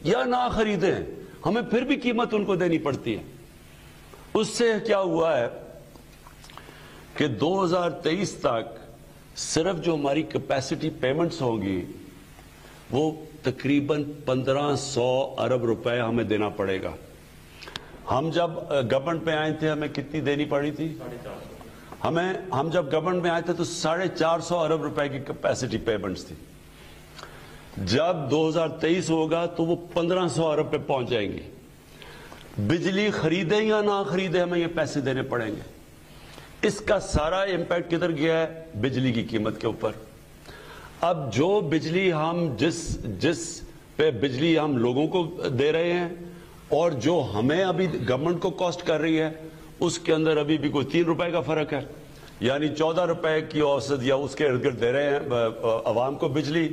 یا نہ خریدیں ہمیں پھر بھی قیمت ان کو دینی پڑتی ہے. اس سے کیا ہوا ہے کہ 2023 تک صرف جو ہماری کیپیسٹی پیمنٹس ہوں گی وہ تقریباً 1500 ارب روپے ہمیں دینا پڑے گا. ہم جب گورنمنٹ میں آئے تھے ہمیں کتنی دینی پڑی تھی؟ ہم جب گورنمنٹ میں آئے تھے تو 450 ارب روپے کی کیپیسٹی پیمنٹس تھی. جب 2023 ہوگا تو وہ 1500 ارب پہ پہنچ جائیں گی. بجلی خریدیں یا نہ خریدیں ہمیں یہ پیسے دینے پڑیں گے. اس کا سارا امپیکٹ کدھر گیا ہے؟ بجلی کی قیمت کے اوپر. اب جو بجلی ہم جس پہ بجلی ہم لوگوں کو دے رہے ہیں اور جو ہمیں ابھی گورنمنٹ کو کاسٹ کر رہی ہے, اس کے اندر ابھی بھی کوئی 3 روپے کا فرق ہے. یعنی 14 روپے کی اوسط یا اس کے ارد گرد دے رہے ہیں عوام کو بجلی.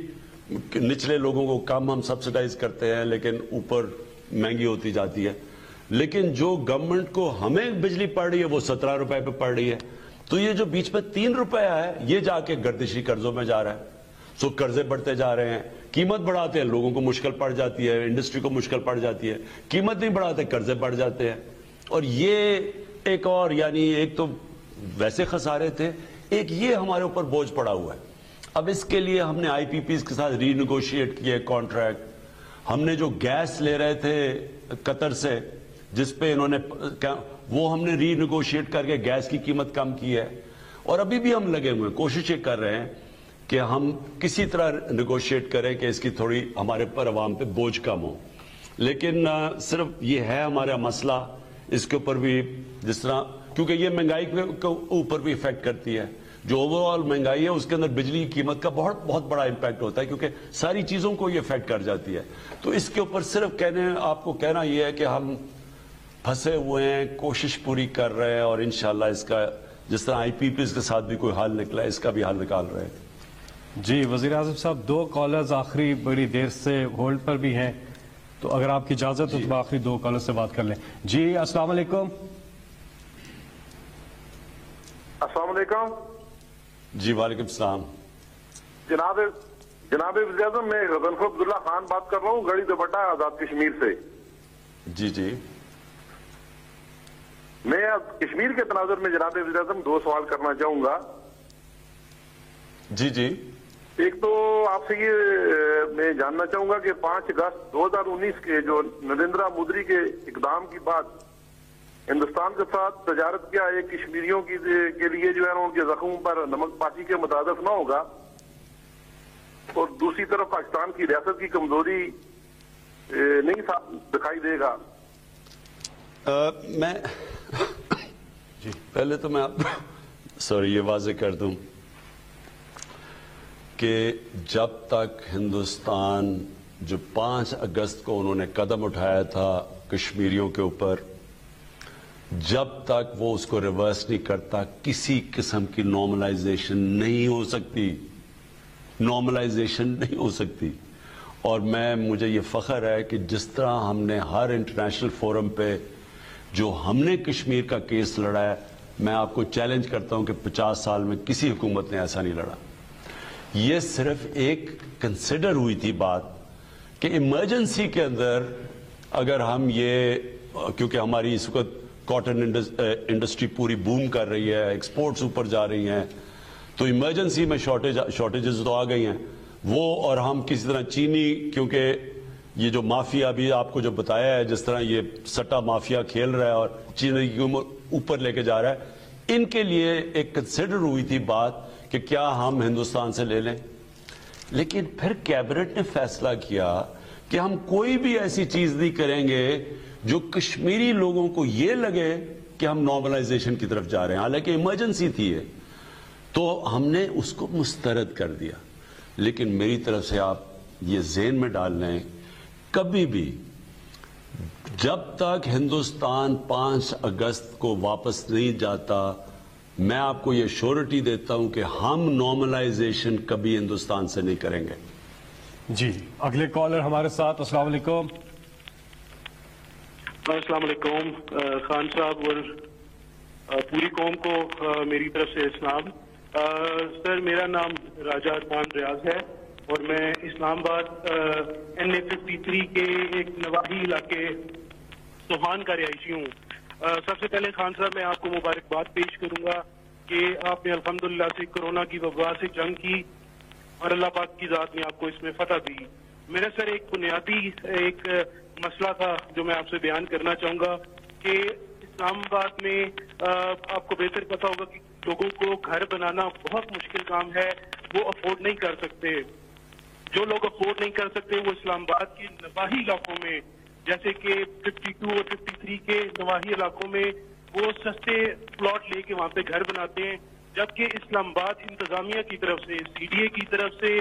نچلے لوگوں کو کم ہم سبسڈائز کرتے ہیں لیکن اوپر مہنگی ہوتی جاتی ہے. لیکن جو گورنمنٹ کو ہمیں بجلی پڑ رہی ہے وہ 17 روپے پہ پڑ رہی ہے. تو یہ جو بیچ میں 3 روپے ہے یہ جا کے گردشی قرضوں میں جا رہا ہے. سو قرضے بڑھتے جا رہے ہیں, قیمت بڑھاتے ہیں لوگوں کو مشکل پڑ جاتی ہے, انڈسٹری کو مشکل پڑ جاتی ہے. قیمت نہیں بڑھاتے قرضے بڑھ جاتے ہیں. اور یہ ایک اور, یعنی ایک تو ویسے خسارے تھے, ایک یہ ہمارے اوپر بوجھ پڑا ہوا ہے. اب اس کے لیے ہم نے آئی پی پیز کے ساتھ ری نیگوشیٹ کیے کانٹریکٹ. ہم نے جو گیس لے رہے تھے قطر سے جس پہ انہوں نے, وہ ہم نے ری نیگوشیٹ کر کے گیس کی قیمت کم کی ہے. اور ابھی بھی ہم لگے ہوئے کوششیں کر رہے ہیں کہ ہم کسی طرح نیگوشیٹ کریں کہ اس کی تھوڑی ہمارے پر عوام پہ بوجھ کم ہو. لیکن صرف یہ ہے ہمارا مسئلہ, اس کے اوپر بھی جس طرح, کیونکہ یہ مہنگائی کے اوپر بھی افیکٹ کرتی ہے. جو اوور آل مہنگائی ہے اس کے اندر بجلی کی قیمت کا بہت بڑا امپیکٹ ہوتا ہے کیونکہ ساری چیزوں کو یہ افیکٹ کر جاتی ہے. تو اس کے اوپر صرف آپ کو کہنا یہ ہے کہ ہم پھنسے ہوئے ہیں, کوشش پوری کر رہے ہیں, اور انشاءاللہ اس کا جس طرح آئی پی پیز کے ساتھ بھی کوئی حل نکلا ہے اس کا بھی حل نکال رہے ہیں. جی وزیر اعظم صاحب, 2 کالرز آخری بڑی دیر سے ہولڈ پر بھی ہیں, تو اگر آپ کی اجازت ہو تو آخری 2 کالر سے بات کر لیں. جی السلام علیکم. السلام علیکم. جی وعلیکم السلام. جناب وزیر اعظم, میں غضنفر عبداللہ خان بات کر رہا ہوں, گڑھی دوپٹہ آزاد کشمیر سے. جی جی. میں کشمیر کے تناظر میں جناب وزیر اعظم 2 سوال کرنا چاہوں گا. جی جی. ایک تو آپ سے یہ میں جاننا چاہوں گا کہ 5 اگست 2019 کے جو نریندرا مودی کے اقدام کی بات ہندوستان کے ساتھ تجارت کیا ایک کشمیریوں کے لیے جو ہے ان کے زخموں پر نمک پاشی کے مترادف نہ ہوگا, اور دوسری طرف پاکستان کی ریاست کی کمزوری نہیں دکھائی دے گا. میں پہلے تو میں یہ واضح کر دوں کہ جب تک ہندوستان جو 5 اگست کو انہوں نے قدم اٹھایا تھا کشمیریوں کے اوپر, جب تک وہ اس کو ریورس نہیں کرتا کسی قسم کی نارملائزیشن نہیں ہو سکتی. نارملائزیشن نہیں ہو سکتی. اور مجھے یہ فخر ہے کہ جس طرح ہم نے ہر انٹرنیشنل فورم پہ جو ہم نے کشمیر کا کیس لڑا ہے, میں آپ کو چیلنج کرتا ہوں کہ 50 سال میں کسی حکومت نے ایسا نہیں لڑا. یہ صرف ایک کنسیڈر ہوئی تھی بات کہ ایمرجنسی کے اندر اگر ہم یہ, کیونکہ ہماری اس وقت کاٹن انڈسٹری پوری بوم کر رہی ہے, ایکسپورٹس اوپر جا رہی ہیں, تو ایمرجنسی میں شارٹیجز تو آ گئی ہیں وہ, اور ہم کسی طرح چینی, کیونکہ یہ جو مافیا بھی آپ کو جو بتایا ہے جس طرح یہ سٹا مافیا کھیل رہا ہے اور چینی کی اوپر لے کے جا رہا ہے, ان کے لیے ایک کنسیڈر ہوئی تھی بات کہ کیا ہم ہندوستان سے لے لیں. لیکن پھر کیبنٹ نے فیصلہ کیا کہ ہم کوئی بھی ایسی چیز نہیں کریں گے جو کشمیری لوگوں کو یہ لگے کہ ہم نارملائزیشن کی طرف جا رہے ہیں, حالانکہ ایمرجنسی تھی. تو ہم نے اس کو مسترد کر دیا. لیکن میری طرف سے آپ یہ ذہن میں ڈال لیں, کبھی بھی جب تک ہندوستان 5 اگست کو واپس نہیں جاتا, میں آپ کو یہ شورٹی دیتا ہوں کہ ہم نارملائزیشن کبھی ہندوستان سے نہیں کریں گے. جی اگلے کالر ہمارے ساتھ. السلام علیکم. السلام علیکم خان صاحب اور پوری قوم کو میری طرف سے اسلام. سر میرا نام راجہ خان ریاض ہے اور میں اسلام آباد NA53 کے ایک نواحی علاقے سوہان کا رہائشی ہوں. سب سے پہلے خان صاحب میں آپ کو مبارکباد پیش کروں گا کہ آپ نے الحمدللہ سے کورونا کی وبا سے جنگ کی اور اللہ پاک کی ذات نے آپ کو اس میں فتح دی. میرا سر ایک بنیادی ایک مسئلہ تھا جو میں آپ سے بیان کرنا چاہوں گا کہ اسلام آباد میں آپ کو بہتر پتا ہوگا کہ لوگوں کو گھر بنانا بہت مشکل کام ہے, وہ افورڈ نہیں کر سکتے. جو لوگ افورڈ نہیں کر سکتے وہ اسلام آباد کے نواحی علاقوں میں جیسے کہ 52 اور 53 کے نواحی علاقوں میں وہ سستے پلاٹ لے کے وہاں پہ گھر بناتے ہیں, جبکہ اسلام آباد انتظامیہ کی طرف سے, CDA کی طرف سے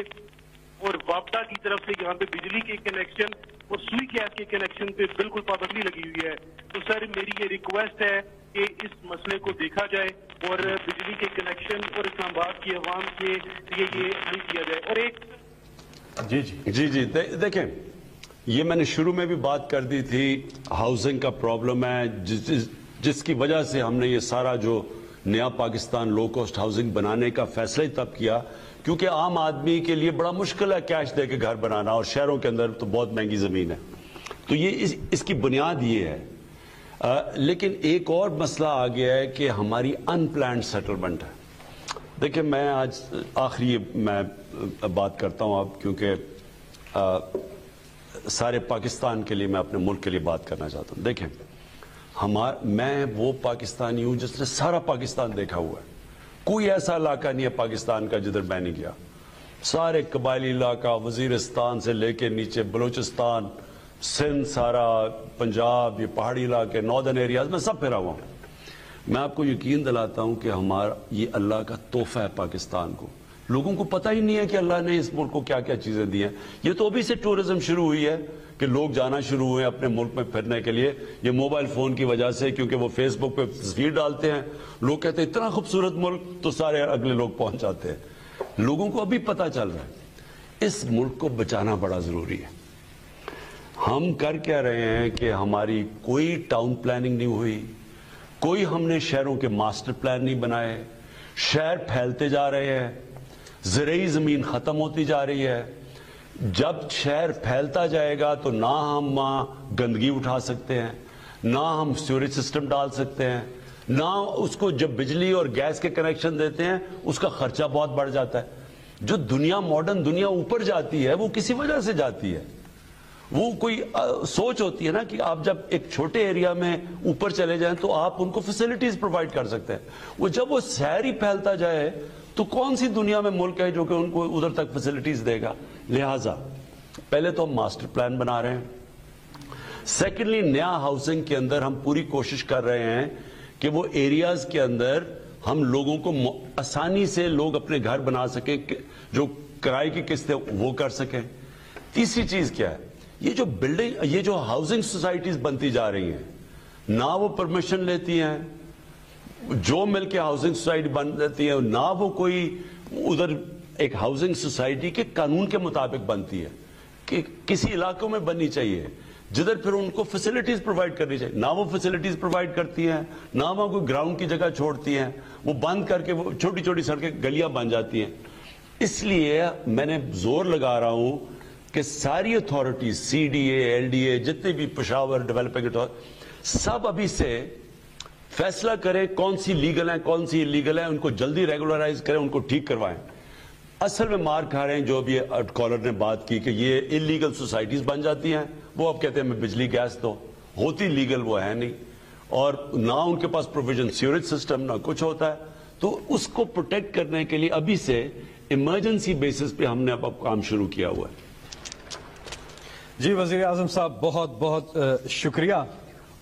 اور وابڈا کی طرف سے یہاں پہ بجلی کے کنیکشن اور سوئی گیس کے کنیکشن پہ بالکل پابندی لگی ہوئی ہے. تو سر میری یہ ریکویسٹ ہے کہ اس مسئلے کو دیکھا جائے اور بجلی کے کنیکشن اور اسلام آباد کی عوام کے لیے یہ حل کیا جائے. اور ایک جی دیکھیں, یہ میں نے شروع میں بھی بات کر دی تھی, ہاؤسنگ کا پرابلم ہے جس کی وجہ سے ہم نے یہ سارا جو نیا پاکستان لو کاسٹ ہاؤسنگ بنانے کا فیصلہ ہی تب کیا کیونکہ عام آدمی کے لیے بڑا مشکل ہے کیش دے کے گھر بنانا, اور شہروں کے اندر تو بہت مہنگی زمین ہے. تو یہ اس کی بنیاد یہ ہے. لیکن ایک اور مسئلہ آ گیا ہے کہ ہماری ان پلانڈ سیٹلمنٹ ہے. دیکھیں میں آج آخری میں بات کرتا ہوں اب, کیونکہ سارے پاکستان کے لیے میں اپنے ملک کے لیے بات کرنا چاہتا ہوں. دیکھیں میں وہ پاکستانی ہوں جس نے سارا پاکستان دیکھا ہوا ہے. کوئی ایسا علاقہ نہیں ہے پاکستان کا جدھر میں نہیں گیا. سارے قبائلی علاقہ, وزیرستان سے لے کے نیچے بلوچستان, سندھ, سارا پنجاب, یہ پہاڑی علاقے, ناردرن ایریاز, میں سب پھرا ہوا ہوں. میں آپ کو یقین دلاتا ہوں کہ ہمارا یہ اللہ کا تحفہ ہے پاکستان کو. لوگوں کو پتہ ہی نہیں ہے کہ اللہ نے اس ملک کو کیا کیا چیزیں دی ہیں. یہ تو ابھی سے ٹورزم شروع ہوئی ہے کہ لوگ جانا شروع ہوئے اپنے ملک میں پھرنے کے لیے, یہ موبائل فون کی وجہ سے, کیونکہ وہ فیس بک پہ تصویر ڈالتے ہیں, لوگ کہتے ہیں اتنا خوبصورت ملک, تو سارے اگلے لوگ پہنچ جاتے ہیں. لوگوں کو ابھی پتہ چل رہا ہے. اس ملک کو بچانا بڑا ضروری ہے. ہم کر کیا رہے ہیں کہ ہماری کوئی ٹاؤن پلاننگ نہیں ہوئی, کوئی ہم نے شہروں کے ماسٹر پلان نہیں بنائے, شہر پھیلتے جا رہے ہیں, زرعی زمین ختم ہوتی جا رہی ہے. جب شہر پھیلتا جائے گا تو نہ ہم وہاں گندگی اٹھا سکتے ہیں, نہ ہم سیوریج سسٹم ڈال سکتے ہیں, نہ اس کو جب بجلی اور گیس کے کنیکشن دیتے ہیں اس کا خرچہ بہت بڑھ جاتا ہے. جو دنیا ماڈرن دنیا اوپر جاتی ہے وہ کسی وجہ سے جاتی ہے. وہ کوئی سوچ ہوتی ہے نا کہ آپ جب ایک چھوٹے ایریا میں اوپر چلے جائیں تو آپ ان کو فیسلٹیز پرووائڈ کر سکتے ہیں. وہ جب وہ شہر ہی پھیلتا جائے تو کون سی دنیا میں ملک ہے جو کہ ان کو ادھر تک فیسلٹیز دے گا. لہٰذا پہلے تو ہم ماسٹر پلان بنا رہے ہیں. سیکنڈلی نیا ہاؤسنگ کے اندر ہم پوری کوشش کر رہے ہیں کہ وہ ایریاز کے اندر ہم لوگوں کو آسانی سے لوگ اپنے گھر بنا سکیں, جو کرائے کی قسطیں وہ کر سکیں. تیسری چیز کیا ہے, یہ جو بلڈنگ, یہ جو ہاؤسنگ سوسائٹیز بنتی جا رہی ہیں, نہ وہ پرمیشن لیتی ہیں, جو مل کے ہاؤسنگ سوسائٹی بن جاتی ہے, نہ وہ کوئی ادھر ایک ہاؤسنگ سوسائٹی کے قانون کے مطابق بنتی ہے کہ کسی علاقوں میں بننی چاہیے جدھر پھر ان کو فیسلٹیز پرووائڈ کرنی چاہیے. نہ وہ فیسلٹیز پرووائڈ کرتی ہیں, نہ وہ کوئی گراؤنڈ کی جگہ چھوڑتی ہیں, وہ بند کر کے وہ چھوٹی چھوٹی سڑکیں گلیاں بن جاتی ہیں. اس لیے میں نے زور لگا رہا ہوں کہ ساری اتھارٹیز, CDA, LDA, جتنے بھی پشاور ڈیولپنگ, سب ابھی سے فیصلہ کریں کون سی لیگل ہیں کون سی انلیگل ہیں, ان کو جلدی ریگولرائز کریں, ان کو ٹھیک کروائیں. اصل میں مار کھا رہے ہیں جو بھی کالر نے بات کی کہ یہ انلیگل سوسائٹیز بن جاتی ہیں, وہ اب کہتے ہیں میں بجلی گیس دو, ہوتی لیگل وہ ہے نہیں, اور نہ ان کے پاس پروویژن سیوریج سسٹم نہ کچھ ہوتا ہے. تو اس کو پروٹیکٹ کرنے کے لیے ابھی سے ایمرجنسی بیسس پہ ہم نے اب کام شروع کیا ہوا ہے. جی وزیر اعظم صاحب بہت بہت شکریہ.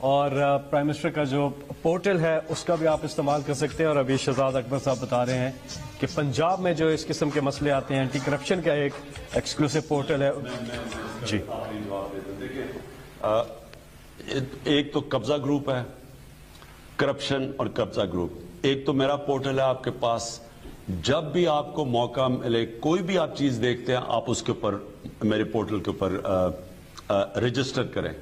اور پرائم منسٹر کا جو پورٹل ہے اس کا بھی آپ استعمال کر سکتے ہیں. اور ابھی شہزاد اکبر صاحب بتا رہے ہیں کہ پنجاب میں جو اس قسم کے مسئلے آتے ہیں اینٹی کرپشن کا ایک ایکسکلوسیو پورٹل ہے. جی ایک تو قبضہ گروپ ہے, کرپشن اور قبضہ گروپ. ایک تو میرا پورٹل ہے آپ کے پاس, جب بھی آپ کو موقع ملے کوئی بھی آپ چیز دیکھتے ہیں آپ اس کے اوپر میرے پورٹل کے اوپر رجسٹر کریں.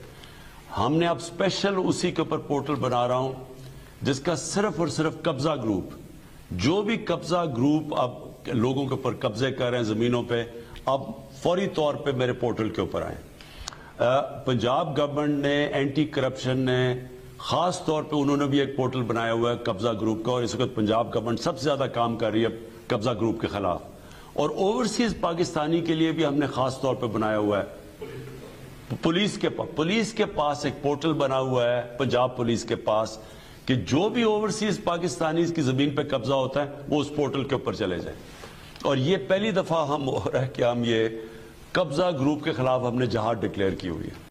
ہم نے اب اسپیشل اسی کے اوپر پورٹل بنا رہا ہوں جس کا صرف اور صرف قبضہ گروپ, جو بھی قبضہ گروپ اب لوگوں کے اوپر قبضے کر رہے ہیں زمینوں پہ, اب فوری طور پہ میرے پورٹل کے اوپر آئیں. پنجاب گورنمنٹ نے اینٹی کرپشن نے خاص طور پہ انہوں نے بھی ایک پورٹل بنایا ہوا ہے قبضہ گروپ کا, اور اس وقت پنجاب گورنمنٹ سب سے زیادہ کام کر رہی ہے قبضہ گروپ کے خلاف. اور اوورسیز پاکستانی کے لیے بھی ہم نے خاص طور پہ بنایا ہوا ہے. پولیس کے پاس ایک پورٹل بنا ہوا ہے پنجاب پولیس کے پاس کہ جو بھی اوورسیز پاکستانی کی زمین پہ قبضہ ہوتا ہے وہ اس پورٹل کے اوپر چلے جائیں. اور یہ پہلی دفعہ ہم ہو رہا ہے کہ ہم یہ قبضہ گروپ کے خلاف ہم نے جہاد ڈکلیئر کی ہوئی ہے.